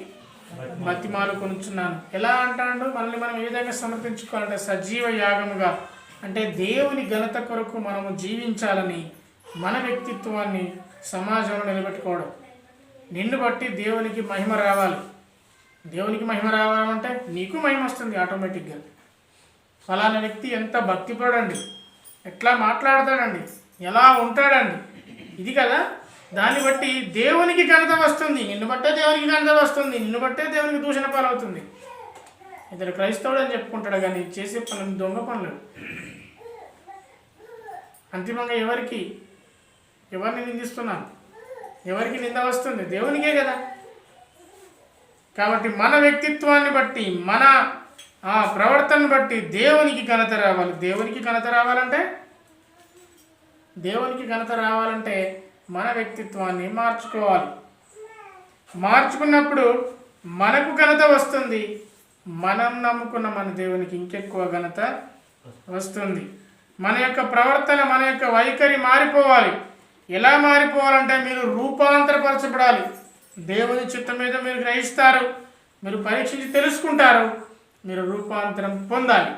బతిమాలు కొనుచున్నాను. ఎలా అంటాడు? మనల్ని మనం ఏ విధంగా సమర్పించుకోవాలంటే సజీవ యాగముగా, అంటే దేవుని ఘనత కొరకు మనము జీవించాలని, మన వ్యక్తిత్వాన్ని సమాజంలో నిలబెట్టుకోవడం. నిన్ను బట్టి దేవునికి మహిమ రావాలి. దేవునికి మహిమ రావాలంటే నీకు మహిమ వస్తుంది ఆటోమేటిక్గా. ఫలానా వ్యక్తి ఎంత భక్తిపడండి, ఎట్లా మాట్లాడతాడండి, ఎలా ఉంటాడండి, ఇది కదా. దాన్ని బట్టి దేవునికి ఘనత వస్తుంది. నిన్ను బట్టే దేవునికి ఘనత వస్తుంది, నిన్ను బట్టే దేవునికి దూషణ పాలవుతుంది. ఇతడు క్రైస్తవుడు అని చెప్పుకుంటాడు, కానీ చేసే పనులు దొంగ పనులు. అంతిమంగా ఎవరిని నిందిస్తున్నాను? ఎవరికి నింద వస్తుంది? దేవునికే కదా. కాబట్టి మన వ్యక్తిత్వాన్ని బట్టి, మన ప్రవర్తనను బట్టి దేవునికి ఘనత రావాలి. దేవునికి ఘనత రావాలంటే మన వ్యక్తిత్వాన్ని మార్చుకోవాలి. మార్చుకున్నప్పుడు మనకు ఘనత వస్తుంది. మనం నమ్ముకున్న మన దేవునికి ఇంకెక్కువ ఘనత వస్తుంది. మన యొక్క ప్రవర్తన, మన యొక్క వైఖరి మారిపోవాలి. ఎలా మారిపోవాలంటే మీరు రూపాంతరపరచబడాలి. దేవుని చిత్తం మీద మీరు గ్రహిస్తారు, మీరు పరీక్షించి తెలుసుకుంటారు, మీరు రూపాంతరం పొందాలి,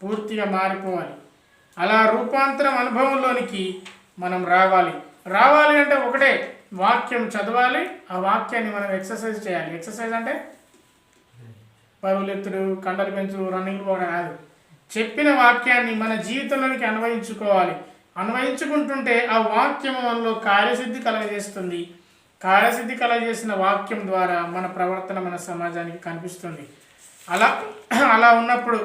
పూర్తిగా మారిపోవాలి. అలా రూపాంతరం అనుభవంలోనికి మనం రావాలి అంటే ఒకటే, వాక్యం చదవాలి, ఆ వాక్యాన్ని మనం ఎక్సర్సైజ్ చేయాలి. ఎక్సర్సైజ్ అంటే పరువులెత్తుడు, కండలు పెంచుడు, రన్నింగ్ పోవడం కాదు. చెప్పిన వాక్యాన్ని మన జీవితంలోనికి అన్వయించుకోవాలి. అన్వయించుకుంటుంటే ఆ వాక్యం మనలో కార్యసిద్ధి కలగజేస్తుంది. కార్యసిద్ధి కలగజేసిన వాక్యం ద్వారా మన ప్రవర్తన మన సమాజానికి కనిపిస్తుంది. అలా ఉన్నప్పుడు,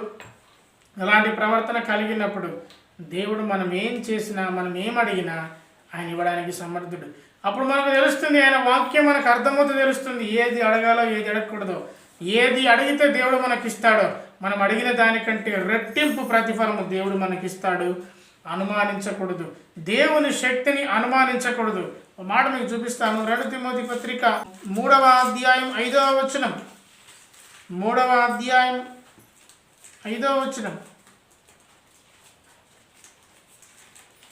అలాంటి ప్రవర్తన కలిగినప్పుడు దేవుడు మనం ఏం చేసినా, మనం ఏం అడిగినా ఆయన ఇవ్వడానికి సమర్థుడు. అప్పుడు మనకు తెలుస్తుంది, ఆయన వాక్యం మనకు అర్థమవుతుంది, తెలుస్తుంది ఏది అడగాలో ఏది అడగకూడదో, ఏది అడిగితే దేవుడు మనకిస్తాడో. మనం అడిగిన దానికంటే రెట్టింపు ప్రతిఫలము దేవుడు మనకిస్తాడు. అనుమానించకూడదు, దేవుని శక్తిని అనుమానించకూడదు. ఒక మాట మీకు చూపిస్తాను. 2 తిమోతి పత్రిక 3వ అధ్యాయం 5వ వచనం. 3వ అధ్యాయం 5వ వచనం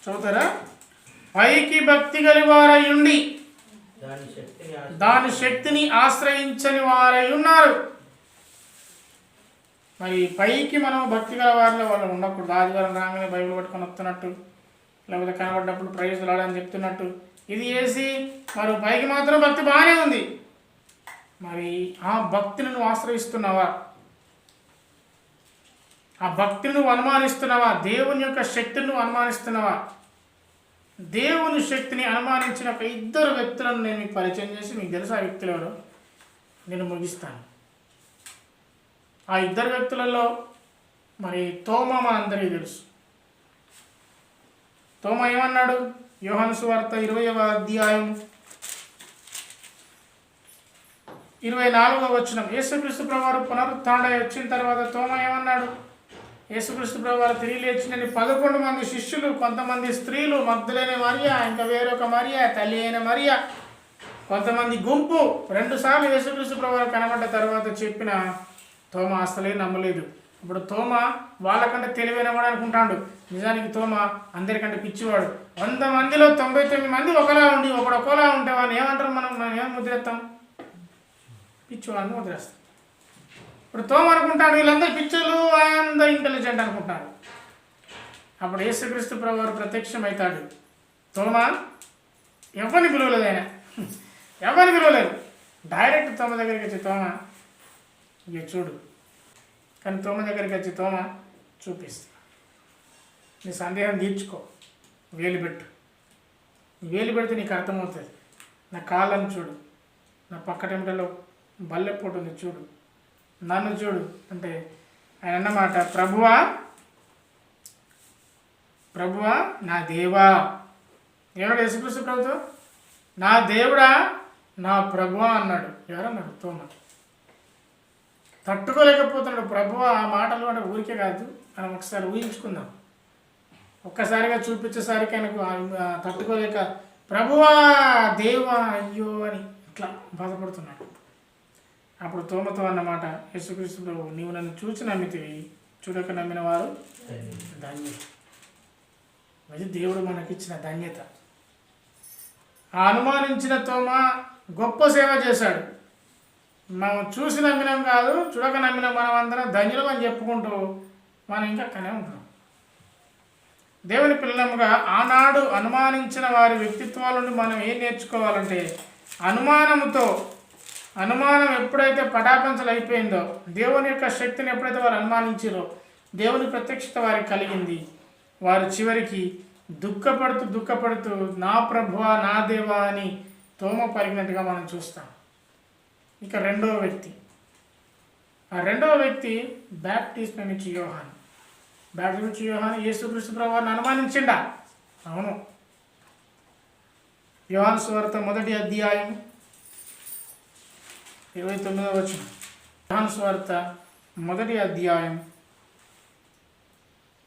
చదువుతారా? పైకి భక్తి గలివారై ఉండి దాని శక్తిని ఆశ్రయించని వారై ఉన్నారు. మరి పైకి మనం భక్తి గల వారిలో వాళ్ళు ఉండకూడదు. ఆదివారం రాగానే బైబిల్ పట్టుకొని వస్తున్నట్టు, లేకపోతే కనబడ్డప్పుడు ప్రైజ్ లాడని చెప్తున్నట్టు ఇది చేసి మరి పైకి మాత్రం భక్తి బాగానే ఉంది, మరి ఆ భక్తిని నువ్వు ఆశ్రయిస్తున్నావా? ఆ భక్తిని నువ్వు అనుమానిస్తున్నావా? దేవుని యొక్క శక్తిని నువ్వు అనుమానిస్తున్నావా? దేవుని శక్తిని అనుమానించిన ఒక 2 వ్యక్తులను నేను మీకు పరిచయం చేసి, మీకు తెలుసు ఆ వ్యక్తులు ఎవరు, నేను ముగిస్తాను. ఆ 2 వ్యక్తులలో మరి తోమా మా అందరికీ తెలుసు. తోమా ఏమన్నాడు? యోహాను సువార్త 20వ అధ్యాయం 24వ వచనం. యేసుక్రీస్తు ప్రభువారు పునరుత్థానుడై వచ్చిన తర్వాత తోమా ఏమన్నాడు? యేసుక్రీస్తు ప్రభువారు తిరిగి లేచినని 11 మంది శిష్యులు, కొంతమంది స్త్రీలు, మగ్దలేని మరియా, ఇంకా వేరొక మరియా, తల్లి అయిన మరియా, కొంతమంది గుంపు 2 సార్లు యేసుక్రీస్తు ప్రభువారు కనబడ్డ తర్వాత చెప్పిన తోమా అసలే నమ్మలేదు. ఇప్పుడు తోమా వాళ్ళకంటే తెలివైన వాడు అనుకుంటాడు. నిజానికి తోమా అందరికంటే పిచ్చివాడు. 100 మందిలో 99 మంది ఒకలా ఉండి ఒకలా ఉంటే వాడిని ఏమంటారు? మనం ఏం ముద్రేస్తాం? పిచ్చివాడిని ముద్రేస్తాం. ఇప్పుడు తోమ అనుకుంటాడు వీళ్ళందరూ పిచ్చోళ్ళు, అందరూ ఇంటెలిజెంట్ అనుకుంటాడు. అప్పుడు యేసుక్రీస్తు ప్రభువారు ప్రత్యక్షమవుతాడు. తోమా ఎవరిని పిలవలేదు, ఆయన ఎవరిని పిలవలేదు, డైరెక్ట్ తోమ దగ్గరికి వచ్చి తోమా ఇక చూడు. కానీ తోమ దగ్గరికి వచ్చి తోమ చూపిస్తా, నీ సందేహం తీర్చుకో, వేలు పెట్టు, వేలు పెడితే నీకు అర్థమవుతుంది. నా కాళ్ళను చూడు, నా పక్కటెంటలో బల్లెపోటు ఉంది చూడు, నన్ను చూడు అంటే ఆయన అన్నమాట, ప్రభువా ప్రభువా నా దేవా. ఏమన్నాడు యేసుక్రీస్తు ప్రభుతో? నా దేవుడా నా ప్రభువా అన్నాడు. ఎవరన్నాడు? తోమ. తట్టుకోలేకపోతున్నాడు. ప్రభువా ఆ మాటలు అంటే ఊరికే కాదు, మనం ఒకసారి ఊహించుకుందాం. ఒక్కసారిగా చూపించేసరికి ఆయనకు తట్టుకోలేక ప్రభువా దేవా అయ్యో అని ఇట్లా బాధపడుతున్నాడు. అప్పుడు తోమతో అన్నమాట, యేసుక్రీస్తు ప్రభు, నీవు నన్ను చూసి నమ్మితివి, చూడక నమ్మిన వారు ధన్యులు. అది దేవుడు మనకిచ్చిన ధన్యత. ఆ అనుమానించిన తోమ గొప్ప సేవ చేశాడు. మనం చూసి నమ్మినాం కాదు, చూడక నమ్మినాం, మనం అందరం ధన్యులం అని చెప్పుకుంటూ మనం ఇంకా అక్కడే ఉంటాం. దేవుని పిల్లలుగా ఆనాడు అనుమానించిన వారి వ్యక్తిత్వాల నుండి మనం ఏం నేర్చుకోవాలంటే, అనుమానం ఎప్పుడైతే పటాపంచలు అయిపోయిందో, దేవుని యొక్క శక్తిని ఎప్పుడైతే వారు అనుమానించారో, దేవుని ప్రత్యక్షత వారికి కలిగింది. వారు చివరికి దుఃఖపడుతూ నా ప్రభువా నా దేవా అని తోమ పలికినట్టుగా మనం చూస్తాం. ఇక రెండవ వ్యక్తి బాప్టిస్మం ఇచ్చి యోహాను. బాప్టిజం ఇచ్చి యోహాను యేసుక్రీస్తు ప్రభువారిని అనుమానించిండా? అవును. యోహాను సువార్త 1వ అధ్యాయం 29వ వచనం. యోహాను సువార్త 1వ అధ్యాయం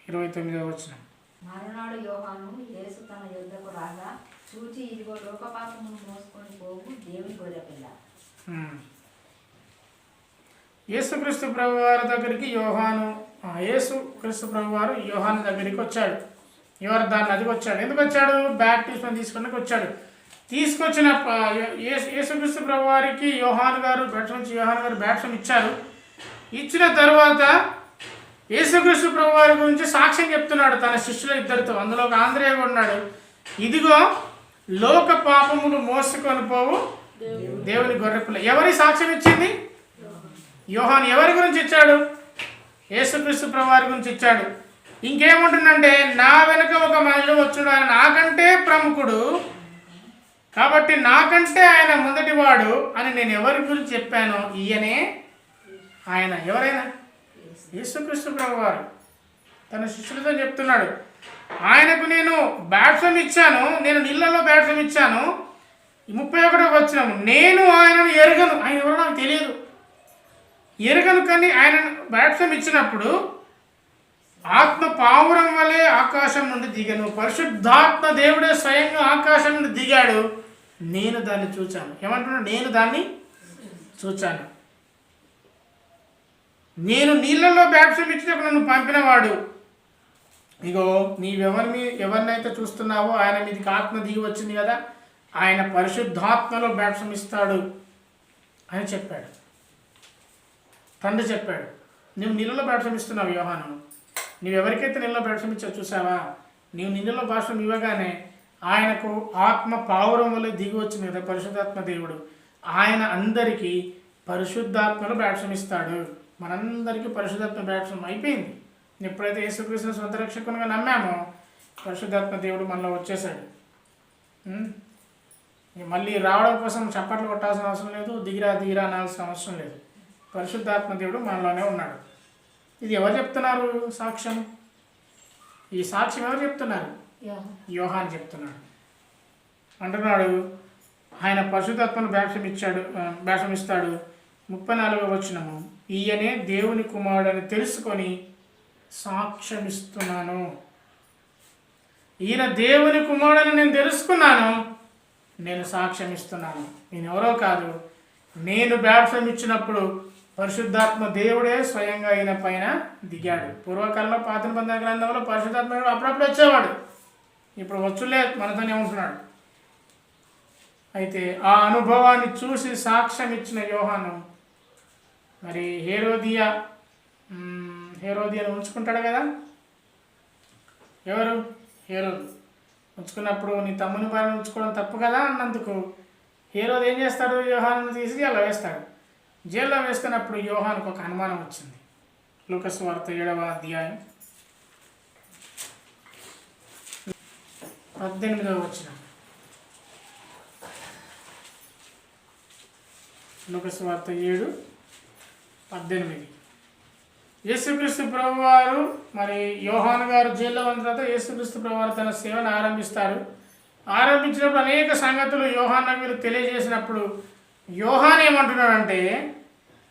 29వ వచనం. మరునాడు యోహాను యేసు తన యొద్దకు రాగా చూచి, ఇదిగో లోకపాపమును మోసుకొని పోవు దేవుని గొర్రెపిల్ల. యేసుక్రీస్తు ప్రభువారి దగ్గరికి యేసుక్రీస్తు ప్రభువారు యోహాను దగ్గరికి వచ్చాడు. యోర్దాను నదికి వచ్చాడు. ఎందుకు వచ్చాడు? బాప్టిజం తీసుకుని వచ్చాడు. తీసుకొచ్చిన యేసుక్రీస్తు ప్రభువారికి యోహాను గారు బాప్టిజం ఇచ్చారు. ఇచ్చిన తర్వాత యేసుక్రీస్తు ప్రభువారి గురించి సాక్ష్యం చెప్తున్నాడు తన శిష్యుల 2తో. అందులో ఒక ఆంధ్రేయ ఉన్నాడు. ఇదిగో లోక పాపములు మోసుకొని పోవు దేవుని గొర్రెపిల్ల. ఎవరి సాక్ష్యం ఇచ్చింది? యోహాను. ఎవరి గురించి ఇచ్చాడు? యేసుక్రీస్తు ప్రభువారి గురించి ఇచ్చాడు. ఇంకేముంటుందంటే, నా వెనుక ఒక మనిషి వచ్చుడు, ఆయన నాకంటే ప్రముఖుడు, కాబట్టి నాకంటే ఆయన మొదటివాడు అని నేను ఎవరి గురించి చెప్పానో ఈయనే ఆయన. ఎవరైనా? యేసుక్రీస్తు ప్రభువారు తన శిష్యులతో చెప్తున్నాడు, ఆయనకు నేను బాప్టిజం ఇచ్చాను, నేను నీళ్ళలో బాప్టిజం ఇచ్చాను. 31వ వచనం, నేను ఆయనను ఎరగను. ఆయన ఎవరో నాకు తెలియదు, ఎరగను. కానీ ఆయన బాప్టిజం ఇచ్చినప్పుడు ఆత్మ పావురం వలె ఆకాశం నుండి దిగను. పరిశుద్ధాత్మ దేవుడే స్వయంగా ఆకాశం నుండి దిగాడు. నేను దాన్ని చూచాను. ఏమంటున్నాడు? నేను దాన్ని చూచాను. నేను నీళ్ళల్లో బాప్టిజం ఇచ్చినప్పుడు నన్ను పంపినవాడు, ఇగో ఎవరినైతే చూస్తున్నావో ఆయన మీదకి ఆత్మ దిగి వచ్చింది కదా, ఆయన పరిశుద్ధాత్మలో బాప్టిజం ఇస్తాడు అని చెప్పాడు. తండ్రి చెప్పాడు, నువ్వు నీళ్ళలో బాప్టిజం ఇస్తున్నావు యోహాను, నువ్వెవరికైతే నీళ్ళలో బాప్టిజం ఇచ్చావు చూసావా, నీవు నిండులో బాప్టిజం ఇవ్వగానే ఆయనకు ఆత్మ పావురం వల్ల దిగి వచ్చింది కదా పరిశుద్ధాత్మ దేవుడు, ఆయన అందరికీ పరిశుద్ధాత్మలో బాప్టిజం ఇస్తాడు. మనందరికీ పరిశుద్ధాత్మ బాప్టిజం అయిపోయింది. ఎప్పుడైతే యేసుక్రీస్తుని సొంత రక్షకునిగా నమ్మామో పరిశుద్ధాత్మ దేవుడు మనలో వచ్చేసాడు. మళ్ళీ రావడం కోసం చప్పట్లు కొట్టాల్సిన అవసరం లేదు, దిగిరా దిగిరా అనాల్సిన అవసరం లేదు. పరిశుద్ధాత్మ దేవుడు మనలోనే ఉన్నాడు. ఇది ఎవరు చెప్తున్నారు సాక్ష్యం? ఈ సాక్ష్యం ఎవరు చెప్తున్నారు? యోహాను చెప్తున్నాడు. అంటున్నాడు ఆయన పరిశుద్ధాత్మను బాప్టిజం ఇస్తాడు. 34వ వచనము, ఈయనే దేవుని కుమారుడని తెలుసుకొని సాక్ష్యమిస్తున్నాను. ఈయన దేవుని కుమారుడని నేను తెలుసుకున్నాను, నేను సాక్ష్యం ఇస్తున్నాను. నేను ఎవరో కాదు, నేను బాప్టిజం ఇచ్చినప్పుడు పరిశుద్ధాత్మ దేవుడే స్వయంగా ఈయన పైన దిగాడు. పూర్వకాలంలో పాత నిబంధన గ్రంథంలో పరిశుద్ధాత్మ దేవుడు అప్పుడప్పుడు వచ్చేవాడు, ఇప్పుడు వచ్చులే మనతోనే ఉంటున్నాడు. అయితే ఆ అనుభవాన్ని చూసి సాక్ష్యం ఇచ్చిన యోహాను మరి హేరోదియను ఉంచుకుంటాడు కదా. ఎవరు? హేరోదు. ఉంచుకున్నప్పుడు నీ తమ్ముని భార్యను ఉంచుకోవడం తప్పు కదా అన్నందుకు హేరోదు ఏం చేస్తాడు? యోహాను తీసి జైల్లో వేస్తాడు. జైల్లో వేస్తున్నప్పుడు యోహానుకు ఒక అనుమానం వచ్చింది. లూకాసు వార్త 7వ అధ్యాయం 18వ వచనం. లూకాసు వార్త 7:18. యేసుక్రీస్తు ప్రభువారు మరి యోహాను గారు జైల్లో ఉన్న తర్వాత యేసుక్రీస్తు ప్రభువారు తన సేవను ఆరంభిస్తారు. ఆరంభించినప్పుడు అనేక సంగతులు యోహాను మీరు తెలియజేసినప్పుడు యోహాను ఏమంటున్నాడంటే,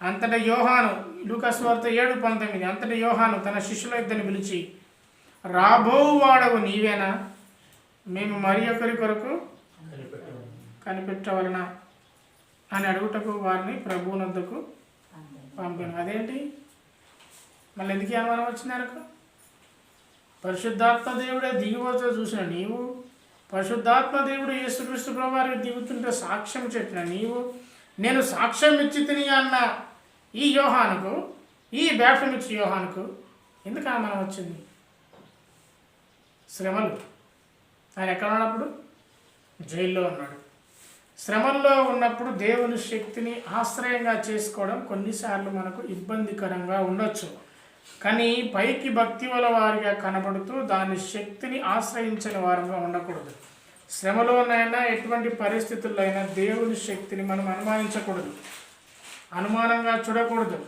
అంతటా యోహాను, లూకాసు వార్త 7:19, అంతటా యోహాను తన శిష్యుల ఇద్దరిని పిలిచి, రాబోవాడవు నీవేనా? మేము మరి ఒకరి కొరకు కనిపెట్టవలన అని అడుగుటకు వారిని ప్రభువునొద్దకు పంపాను. అదేంటి మళ్ళీ ఎందుకు అనుమానం వచ్చింది ఆయనకు? పరిశుద్ధాత్మ దేవుడే దిగిపోతే చూసిన నీవు, పరిశుద్ధాత్మ దేవుడు యేసుక్రీస్తు ప్రభువారికి దిగుతుంటే సాక్ష్యం చెప్పిన నీవు, నేను సాక్ష్యం ఇచ్చి తిని అన్న ఈ యోహానుకు, ఈ బాప్టిజం ఇచ్చి యోహానుకు ఎందుకు అనుమానం వచ్చింది? శ్రమలు. ఆయన ఎక్కడ ఉన్నప్పుడు? జైల్లో ఉన్నాడు. శ్రమల్లో ఉన్నప్పుడు దేవుని శక్తిని ఆశ్రయంగా చేసుకోవడం కొన్నిసార్లు మనకు ఇబ్బందికరంగా ఉండొచ్చు. కానీ పైకి భక్తి వల వారిగా కనబడుతూ దాని శక్తిని ఆశ్రయించని వారంగా ఉండకూడదు. శ్రమలోనైనా ఎటువంటి పరిస్థితుల్లో అయినా దేవుని శక్తిని మనం అనుమానించకూడదు, అనుమానంగా చూడకూడదు.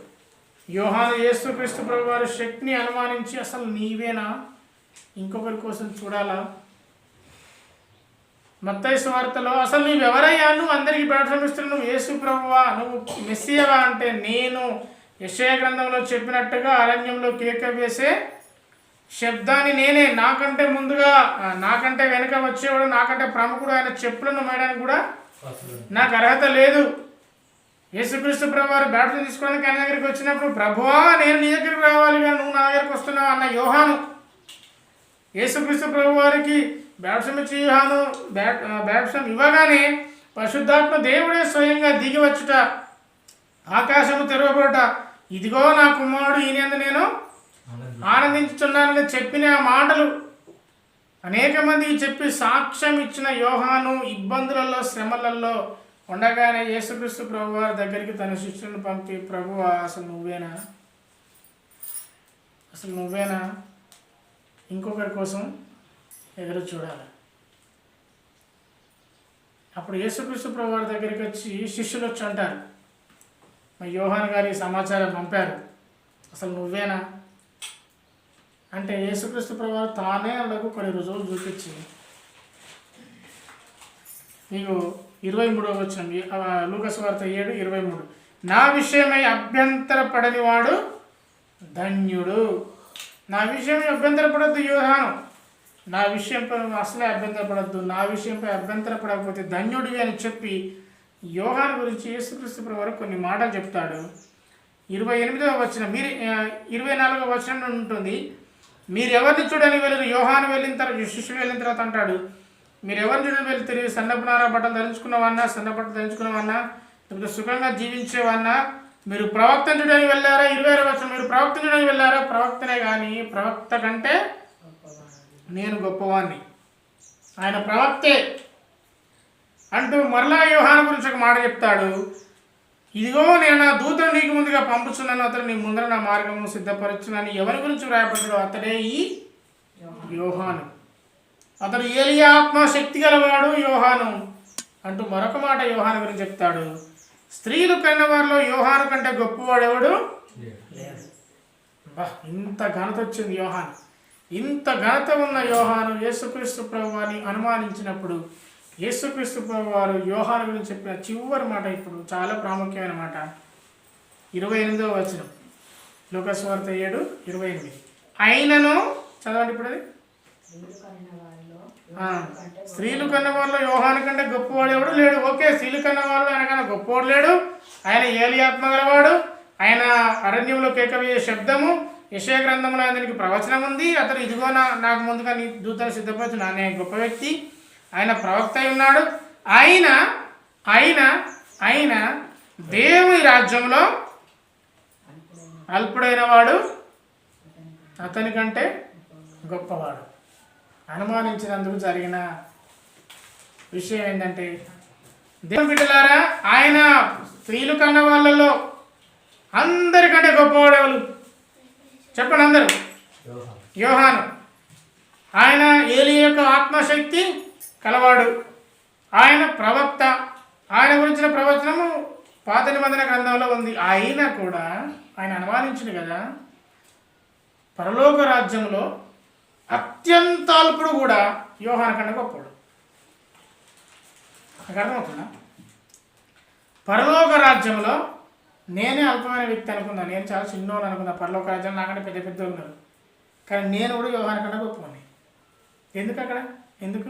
యోహాను యేసుక్రీస్తు ప్రభువారి శక్తిని అనుమానించి అసలు నీవేనా, ఇంకొకరి కోసం చూడాలా? మత్తయి సువార్తలో అసలు నీవెవరయ్యా, నువ్వు అందరికీ బాప్టిజం ఇస్తున్నావు, నువ్వు యేసు ప్రభువా, నువ్వు మెస్సియవా అంటే, నేను యెషయా గ్రంథంలో చెప్పినట్టుగా అరణ్యంలో కేక వేసే శబ్దాన్ని నేనే, నాకంటే ముందుగా నాకంటే వెనక వచ్చేవాడు, నాకంటే ప్రముఖుడు ఆయన చెప్పులను మేయడానికి కూడా నాకు అర్హత లేదు. యేసుక్రీస్తు ప్రభువారు బాప్టిజం తీసుకోవడానికి ఆయన దగ్గరికి వచ్చినప్పుడు, ప్రభువా నేను నీ దగ్గరికి రావాలి కానీ నువ్వు నా దగ్గరికి వస్తున్నావు అన్న యోహాను, యేసుక్రీస్తు ప్రభువారికి బాప్టిజం ఇచ్చి యోహాను బాప్టిజం ఇవ్వగానే పరిశుద్ధాత్మ దేవుడే స్వయంగా దిగి వచ్చుట, ఆకాశము తెరవబడుట, ఇదిగో నా కుమారుడు ఈయనందు నేను ఆనందించుతున్నానని చెప్పిన ఆ మాటలు అనేక మందికి చెప్పి సాక్ష్యం ఇచ్చిన యోహాను ఇబ్బందులలో శ్రమలలో ఉండగానే యేసుక్రీస్తు ప్రభువారి దగ్గరికి తన శిష్యులను పంపి, ప్రభువా అసలు నువ్వేనా ఇంకొకరి కోసం ఎదురు చూడాలి. అప్పుడు యేసుక్రీస్తు ప్రభువారి దగ్గరికి వచ్చి శిష్యులు వచ్చి అంటారు, మా యోహాను గారి సమాచారం పంపారు, అసలు నువ్వేనా అంటే యేసుక్రీస్తు ప్రభువారు తానే వాళ్ళకు కొన్ని రుజువులు చూపించి, మీకు 23వ వచనం లూకాసు వార్త 7:23, నా విషయమై అభ్యంతరపడని వాడు ధన్యుడు. నా విషయమై అభ్యంతరపడద్దు యోహాను, నా విషయంపై అసలే అభ్యంతరపడద్దు, నా విషయంపై అభ్యంతరపడకపోతే ధన్యుడివి అని చెప్పి యోహాను గురించి యేసుక్రీస్తు ప్రభువారు కొన్ని మాటలు చెప్తాడు. 28వ వచనం, 24వ వచనం ఉంటుంది, మీరు ఎవరిని చూడని వెళ్ళరు, యోహాను వెళ్ళిన తర్వాత శిష్యుడు వెళ్ళిన తర్వాత అంటాడు, మీరు ఎవరిని చూడని వెళ్ళి తిరిగి సన్నపు నార బట్టలు ధరించుకున్నవన్నా, సన్న బట్టలు ధరించుకున్నవన్నా, లేకపోతే సుఖంగా జీవించేవన్నా, మీరు ప్రవక్తను చూడని వెళ్ళారా? 26వ వచనం, మీరు ప్రవక్తను చూడని వెళ్ళారా? ప్రవక్తనే కానీ ప్రవక్త కంటే నేను గొప్పవాణ్ణి, ఆయన ప్రవక్తే అంటూ మరలా యోహాను గురించి ఒక మాట చెప్తాడు. ఇదిగో నేను నా దూతను నీకు ముందుగా పంపుచున్నాను, అతడు నీ ముందర నా మార్గము సిద్ధపరచునని ఎవరి గురించి వ్రాయబడ్డాడో అతడే ఈ యోహాను. అతడు ఏలియా ఆత్మ శక్తి గలవాడు యోహాను అంటూ మరొక మాట యోహాను గురించి చెప్తాడు. స్త్రీలు కన్నవారిలో యోహాను కంటే గొప్పవాడెవడు లేడు. బా, ఇంత ఘనత వచ్చింది యోహాను. ఇంత ఘనత ఉన్న యోహాను యేసుక్రీస్తు ప్రభువారిని అనుమానించినప్పుడు యేసుక్రీస్తు ప్రభువారు యోహాను గురించి చెప్పిన చివరి మాట ఇప్పుడు చాలా ప్రాముఖ్యమైన మాట. 28వ వచనం, లూకాసు వార్త 7:28. అయినను చదవండి ఇప్పుడు అది. స్త్రీలు కన్న వాళ్ళు యోహాను కంటే గొప్పవాడు ఎవడు లేడు. ఓకే, స్త్రీలు కన్న వాళ్ళు ఆయన కన్నా గొప్పవాడు లేడు. ఆయన ఏలియాత్మ గలవాడు. ఆయన అరణ్యంలో కేకవే శబ్దము, యెషయా గ్రంథంలో ఆయనకి ప్రవచనం ఉంది. అతను ఇదిగో నాకు ముందుగా నీ దూతను సిద్ధపరచు అనే గొప్ప వ్యక్తి. ఆయన ప్రవక్త అయి ఉన్నాడు. ఆయన దేవుని రాజ్యంలో అల్పుడైన వాడు అతని కంటే గొప్పవాడు. అనుమానించినందుకు జరిగిన విషయం ఏంటంటే, దేవుని బిడ్డలారా, ఆయన స్త్రీలు కన్న వాళ్ళలో అందరికంటే గొప్పవాడు ఎవరు చెప్పండి అందరూ? యోహాను. ఆయన ఏలియా యొక్క ఆత్మశక్తి కలవాడు. ఆయన ప్రవక్త. ఆయన గురించిన ప్రవచనము పాత నిబంధన గ్రంథంలో ఉంది. అయినా కూడా ఆయన అనుమానించింది కదా, పరలోక రాజ్యంలో అత్యంత అల్పుడు కూడా యోహాను కన్నా గొప్పవాడు. నాకు అర్థమవుతుందా? పరలోక రాజ్యంలో నేనే అల్పమైన వ్యక్తి అనుకున్నా, నేను చాలా చిన్నోడు అనుకున్నా. పరలోక రాజ్యం నాకంటే పెద్ద పెద్ద ఉన్నారు, కానీ నేను కూడా యోహాను కన్నా గొప్పవాడిని. ఎందుకు అక్కడ? ఎందుకు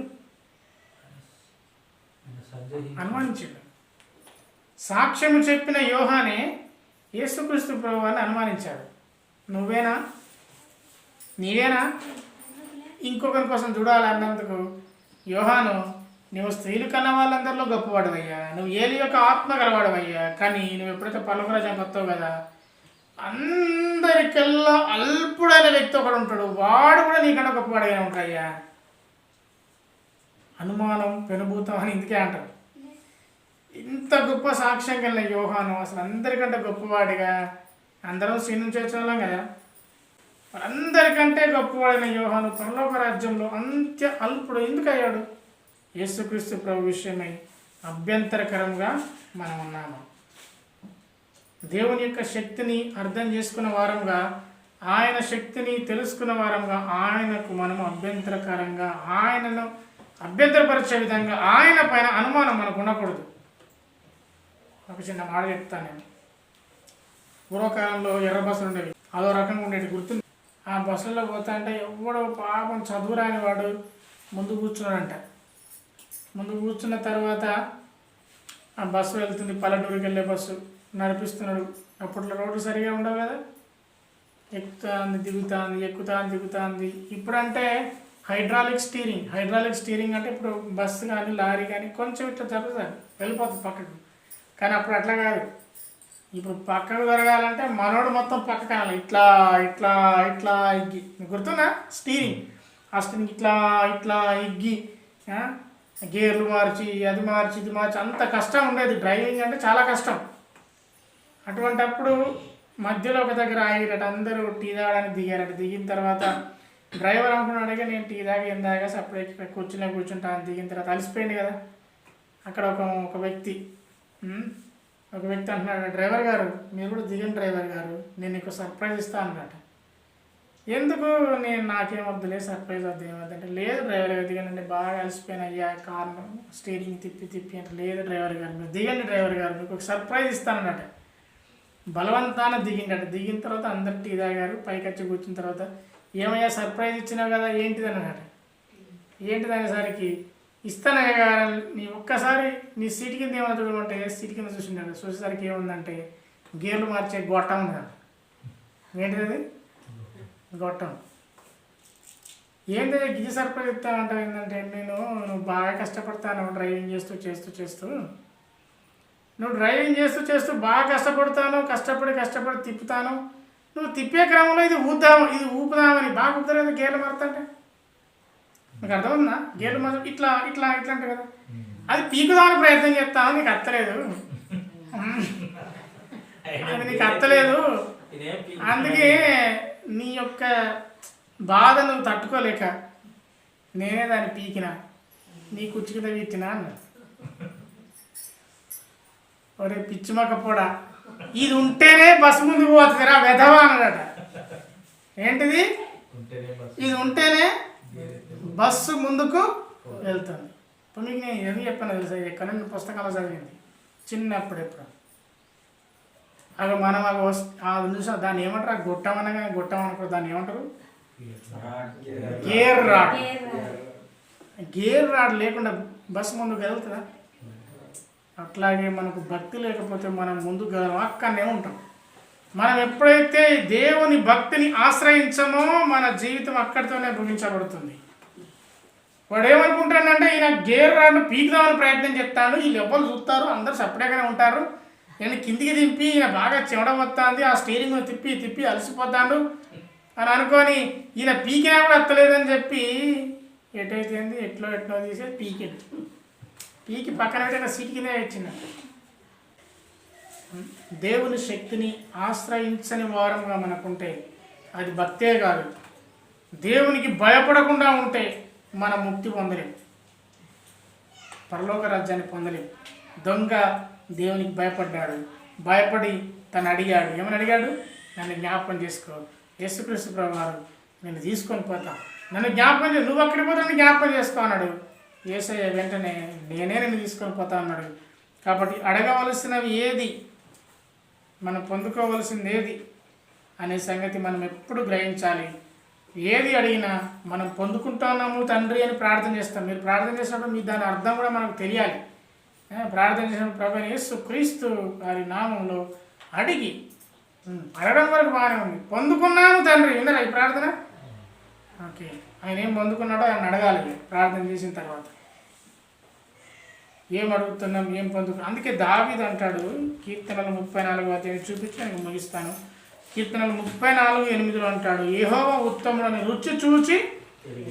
అనుమానించాడు? సాక్ష్యము చెప్పిన యోహానే యేసుక్రీస్తు ప్రభువాన్ని అనుమానించాడు. నువ్వేనా, నీవేనా ఇంకొకరి కోసం చూడాలన్నందుకు యోహాను, నువ్వు స్త్రీలు కన్న వాళ్ళందరిలో గొప్పవాడవయ్యా, నువ్వు ఏలి యొక్క ఆత్మ గలవాడవయ్యా, కానీ నువ్వు ఎప్పుడైతే పలుకు రాజ్యానికి వస్తావు కదా, అందరికెల్లా అల్పుడైన వ్యక్తి ఒకడు ఉంటాడు, వాడు కూడా నీకన్నా గొప్పవాడైనా ఉంటాడయ్యా. అనుమానం పెనుభూతం అని ఇందుకే అంటారు. ఇంత గొప్ప సాక్ష్యం కలిగిన యోహాను అసలు అందరికంటే గొప్పవాడిగా, అందరం శ్రీ నుంచి వచ్చేవాళ్ళం కదా, అందరికంటే గొప్పవాడైన యోహాను పరలోక రాజ్యంలో అంత్య అల్పుడు ఎందుకు అయ్యాడు? యేసుక్రీస్తు ప్రభు విషయమై అభ్యంతరకరంగా మనం ఉన్నాము. దేవుని యొక్క శక్తిని అర్థం చేసుకున్న వారంగా, ఆయన శక్తిని తెలుసుకున్న వారంగా ఆయనకు మనము అభ్యంతరకరంగా, ఆయనను అభ్యంతరపరిచే విధంగా ఆయన పైన అనుమానం మనకు ఉండకూడదు. ఒక చిన్న మాట చెప్తాను నేను. పూర్వకాలంలో ఎర్ర బస్సులు ఉండేవి, అదో రకంగా ఉండేది గుర్తుంది. ఆ బస్సుల్లో పోతా అంటే ఎవడో పాపం చదువు రాని వాడు ముందు కూర్చున్నాడంట. ముందు కూర్చున్న తర్వాత ఆ బస్సు వెళ్తుంది, పల్లెటూరుకి వెళ్ళే బస్సు నడిపిస్తున్నాడు. అప్పట్లో రోడ్డు సరిగా ఉండవు కదా, ఎక్కుతుంది దిగుతుంది, ఎక్కుతుంది దిగుతుంది. ఇప్పుడంటే హైడ్రాలిక్ స్టీరింగ్ అంటే ఇప్పుడు బస్సు కానీ లారీ కానీ కొంచెం ఇట్లా జరుగుతుంది, వెళ్ళిపోతుంది పక్కకు. కానీ అప్పుడు అట్లా కాదు. ఇప్పుడు పక్కకు జరగాలంటే మనోడు మొత్తం పక్క కావాలి, ఇట్లా ఇట్లా ఇట్లా ఎగ్గి. గుర్తుందా? స్టీరింగ్, ఆ స్టీరింగ్ ఇట్లా ఇట్లా ఎగ్గి గేర్లు మార్చి అది మార్చి ఇది మార్చి అంత కష్టం ఉండేది. డ్రైవింగ్ అంటే చాలా కష్టం. అటువంటప్పుడు మధ్యలో ఒక దగ్గర ఆగిరట, అందరూ టీ తాగడానికి దిగారట. దిగిన తర్వాత డ్రైవర్ అనుకున్నాడుగా నేను టీ తాగి ఏం తాగా సపరేట్ కూర్చుంటా అని. దిగిన తర్వాత అలసిపోయింది కదా. అక్కడ ఒక వ్యక్తి అంటున్నాడు, డ్రైవర్ గారు మీరు కూడా దిగండి డ్రైవర్ గారు, నేను నీకు సర్ప్రైజ్ ఇస్తాను అన్నమాట. ఎందుకు? నాకేం వద్దులే, సర్ప్రైజ్ వద్దు, ఏమొద్దంటే, లేదు డ్రైవర్ గారు దిగండి, బాగా అలసిపోయిన అయ్యా కారు స్టీరింగ్ తిప్పి అంటే, లేదు డ్రైవర్ గారు మీరు దిగండి డ్రైవర్ గారు, మీకు ఒక సర్ప్రైజ్ ఇస్తానన్నట. బలవంతాన దిగిండట. దిగిన తర్వాత అందరు టీ తాగారు. పైకి వచ్చి కూర్చున్న తర్వాత, ఏమయ్యా సర్ప్రైజ్ ఇచ్చినావు కదా ఏంటిది అన్నట. ఏంటిది అనేసరికి, ఇస్తానయ్య గారు నీ ఒక్కసారి నీ సీట్ కింద ఏమైనా చూడమంటే సీట్ కింద చూసిండాడు. చూసేసరికి ఏముందంటే గేర్లు మార్చే గొట్టం ఉందట. ఏంటిది అది? గొట్టం. ఏంటంటే గిజి సర్ప్రైజ్ ఇస్తామంటావు ఏంటంటే, నువ్వు బాగా కష్టపడతాను డ్రైవింగ్ చేస్తూ నువ్వు డ్రైవింగ్ చేస్తూ బాగా కష్టపడి తిప్పుతాను. నువ్వు తిప్పే క్రమంలో ఇది ఊపుదామని బాగా ఊపుతారు కదా గేర్లు మారుతుంటే. మీకు అర్థమవుతుందా? గేర్లు మాత్రం ఇట్లా ఇట్లా ఇట్లా అంటే కదా, అది పీకుదామని ప్రయత్నం చేస్తాను, నీకు అత్తలేదు, అది నీకు అత్తలేదు. అందుకే నీ యొక్క బాధ నువ్వు తట్టుకోలేక నేనే దాన్ని పీకిన, నీ కుర్చీ కింద వీటినా అన్నాడు. ఒరే పిచ్చిమకపోడా, ఇది ఉంటేనే బస్సు ముందుకు పోతుందిరా వెధవా అన్నాడట. ఏంటిది? ఇది ఉంటేనే బస్సు ముందుకు వెళ్తుంది. ఇప్పుడు మీకు నేను ఎందుకు చెప్పాను తెలుసా? ఎక్కడ నుండి పుస్తకాలు చదివింది చిన్నప్పుడు. ఎప్పుడు అవి మనం అవి చూసా, దాన్ని ఏమంటారు? గొట్టం అనగా గొట్టం అనుకో, దాన్ని ఏమంటారు? Gear rod. గేర్ రాడ్ లేకుండా బస్సు ముందుకు వెళ్తుందా? అట్లాగే మనకు భక్తి లేకపోతే మనం ముందుకు అక్కడనే ఉంటాం. మనం ఎప్పుడైతే దేవుని భక్తిని ఆశ్రయించమో మన జీవితం అక్కడితోనే ముగించబడుతుంది. వాడు ఏమనుకుంటాడంటే, ఈయన గేర్ రాడ్ను పీకుదామని ప్రయత్నం చేస్తాను, వీళ్ళు ఎవరు చూస్తారు, అందరు సపరేట్గానే ఉంటారు, నేను కిందికి దింపి ఈయన బాగా చెమట వస్తుంది, ఆ స్టీరింగ్ తిప్పి తిప్పి అలసిపోతాడు అని అనుకొని ఈయన పీకినా కూడా వస్తలేదని చెప్పి ఎటైతే ఎట్లో తీసి పీకి పక్కన పెట్టి సీట్ కింద ఇచ్చింది. దేవుని శక్తిని ఆశ్రయించని వారంగా మనకుంటే అది భక్తే కాదు. దేవునికి భయపడకుండా ఉంటే మనం ముక్తి పొందలేం, పరలోక రాజ్యాన్ని పొందలేం. దొంగ దేవునికి భయపడ్డాడు, భయపడి తను అడిగాడు. ఏమని అడిగాడు? నన్ను జ్ఞాపకం చేసుకో, యేసుక్రీస్తు ప్రభువారు నేను తీసుకొని పోతా, నన్ను జ్ఞాపకం చేసి, నువ్వు అక్కడికి పోతే నన్ను జ్ఞాపకం చేసుకో అన్నాడు. యేసయ్య వెంటనే నేనే నిన్ను తీసుకొని పోతా అన్నాడు. కాబట్టి అడగవలసినవి ఏది, మనం పొందుకోవలసింది ఏది అనే సంగతి మనం ఎప్పుడు గ్రహించాలి. ఏది అడిగినా మనం పొందుకుంటున్నాము తండ్రి అని ప్రార్థన చేస్తాం. మీరు ప్రార్థన చేసినప్పుడు మీ దాని అర్థం కూడా మనకు తెలియాలి. ప్రార్థన చేసినప్పుడు ప్రభువైన యేసుక్రీస్తు వారి నామంలో అడిగి, అడగడం వరకు బాగానే ఉంది. పొందుకున్నాము తండ్రి, విన్నారా ఈ ప్రార్థన? ఓకే, ఆయన ఏం పొందుకున్నాడో ఆయన అడగాలి ప్రార్థన చేసిన తర్వాత. ఏం అడుగుతున్నాం, ఏం పొందుకున్నాం. అందుకే దావీదు అంటాడు కీర్తనలు 34వ అధ్యాయం చూపించి నేను ముగిస్తాను. కీర్తనలు 34:8 అంటాడు, యెహోవా ఉత్తముడని రుచి చూచి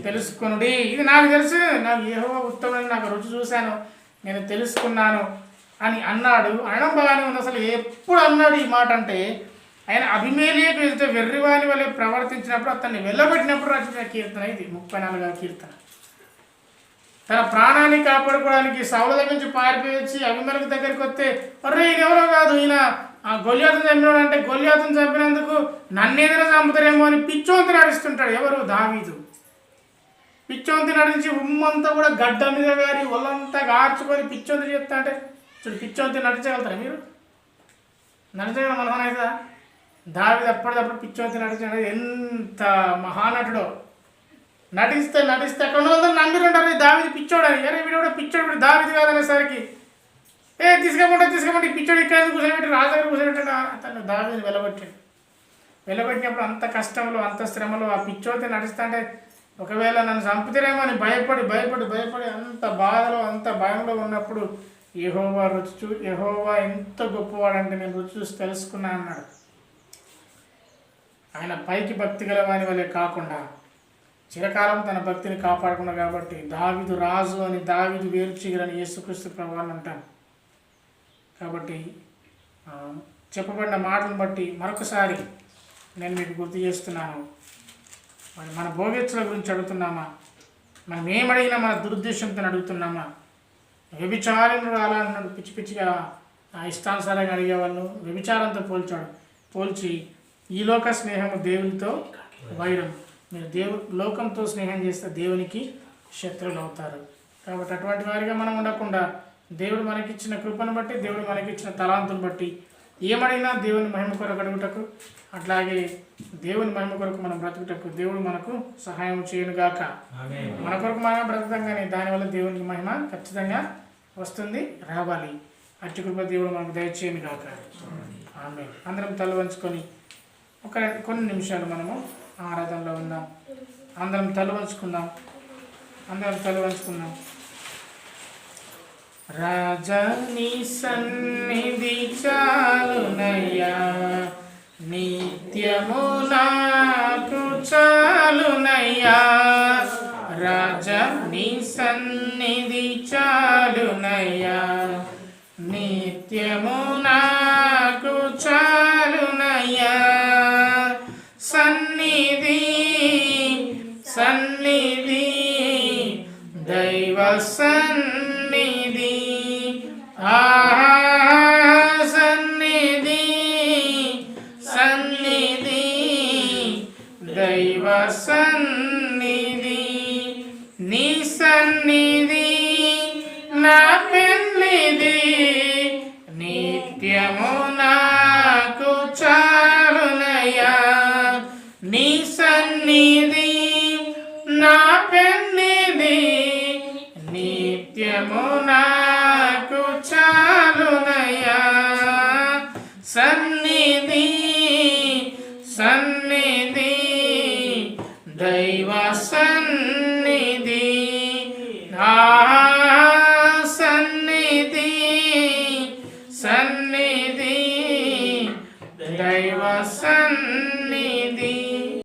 తెలుసుకొనుడి. ఇది నాకు తెలుసు, నాకు యెహోవా ఉత్తముడని నాకు రుచి చూశాను, నేను తెలుసుకున్నాను అని అన్నాడు. అనడం బాగానే ఉంది. అసలు ఎప్పుడు అన్నాడు ఈ మాట అంటే, ఆయన అభిమేలియకు వెళ్తే వెర్రివాని వలె ప్రవర్తించినప్పుడు అతన్ని వెళ్ళబెట్టినప్పుడు రచించిన కీర్తన ఇది 34వ కీర్తన. తన ప్రాణాన్ని కాపాడుకోవడానికి సౌల దగ్గర నుంచి పారిపోయి వచ్చి అభిమేలకు దగ్గరికి వస్తే, అరే ఈయన ఎవరో కాదు, ఈయన గొల్యాతుని చంపినాడు అంటే, గొల్యాతుని చంపినందుకు నన్నేదైనా చంపుతారేమో అని పిచ్చోంతి నడుస్తుంటాడు. ఎవరు? దావీదు. పిచ్చోంతి నడిచి ఉమ్మంతా కూడా గడ్డ మీద గారి ఒళ్ళంతా గార్చుకొని పిచ్చోంతి చెప్తా అంటే, చూడు పిచ్చోంతి నడిచగలుగుతారా మీరు? నడిచగల మనమని అవుతుందా? దావీదు అప్పటికప్పుడు పిచ్చోంతి నడిచాడు. ఎంత మహానటుడో! నడిస్తే అక్కడ వాళ్ళందరూ నమ్మిరుంటారు దావీదు పిచ్చోడని. అరే వీడు కూడా పిచ్చోడు, వీడు దావీదు కాదనేసరికి తీసుకోమంటే పిచ్చోడు ఇక్కడ కూర్చోబెట్టి రాజు దగ్గర కూర్చోబెట్టాడు. అతను దావీదుని వెళ్ళబెట్టినప్పుడు అంత కష్టంలో అంత శ్రమలో ఆ పిచ్చోడితో నడుస్తా అంటే, ఒకవేళ నన్ను చంపుతారేమో అని భయపడి అంత బాధలో అంత భయంలో ఉన్నప్పుడు యెహోవా ఎంత గొప్పవాడంటే నేను రుచి చూసి తెలుసుకున్నా అన్నాడు. ఆయన పైకి భక్తి గలవాని వలె కాకుండా చిరకాలం తన భక్తిని కాపాడుకున్నా. కాబట్టి దావీదు రాజు అని, దావీదు వేరుచిగురని యేసుక్రీస్తు ప్రభువుని అంటాం. కాబట్టి చెప్పబడిన మాటలను బట్టి మరొకసారి నేను మీకు గుర్తు చేస్తున్నాను. మరి మన భోగేచ్ఛల గురించి అడుగుతున్నామా? మనం ఏమడిగినా మన దురుద్దేశంతో అడుగుతున్నామా? వ్యభిచారుడు అలా అన్నాడు, పిచ్చిగా ఇష్టానుసారంగా అడిగేవాళ్ళు వ్యభిచారంతో పోల్చి ఈ లోక స్నేహము దేవునితో వైరం. మీరు లోకంతో స్నేహం చేస్తే దేవునికి శత్రువులు అవుతారు. కాబట్టి అటువంటి వారిగా మనం ఉండకుండా దేవుడు మనకిచ్చిన కృపను బట్టి, దేవుడు మనకిచ్చిన తలాంతును బట్టి ఏమడిగినా దేవుని మహిమ కొరకు అడుగుటకు, అట్లాగే దేవుని మహిమ కొరకు మనం బ్రతుకుటకు దేవుడు మనకు సహాయం చేయనుగాక. మన కొరకు మనం బ్రతుకుతాం, కానీ దానివల్ల దేవునికి మహిమ ఖచ్చితంగా వస్తుంది, రావాలి. అట్టి కృప దేవుడు మనకు దయచేయను గాక. ఆమేన్. అందరం తల వంచుకొని కొన్ని నిమిషాలు మనము ఆరాధనలో ఉందాం. అందరం తల వంచుకుందాం. రాజాని సన్నిధి చాలునయ్యా, నిత్యము నాకు చాలునయ్యా. రాజా సన్నిధి చాలునయ్యా, నిత్యము నాకు చాలునయ్యా. సన్నిధి సన్నిధి దైవ సన్నిధి, ఆహా సన్నిధి సన్నిధి దైవ సన్నిధి. నీ సన్నిధి నా పెన్నిధి, నిత్యము నాకు చాలునయ్యా. నీ సన్నిధి నా పెన్నిధి, నిత్యము నాకు చాలునయ్యా.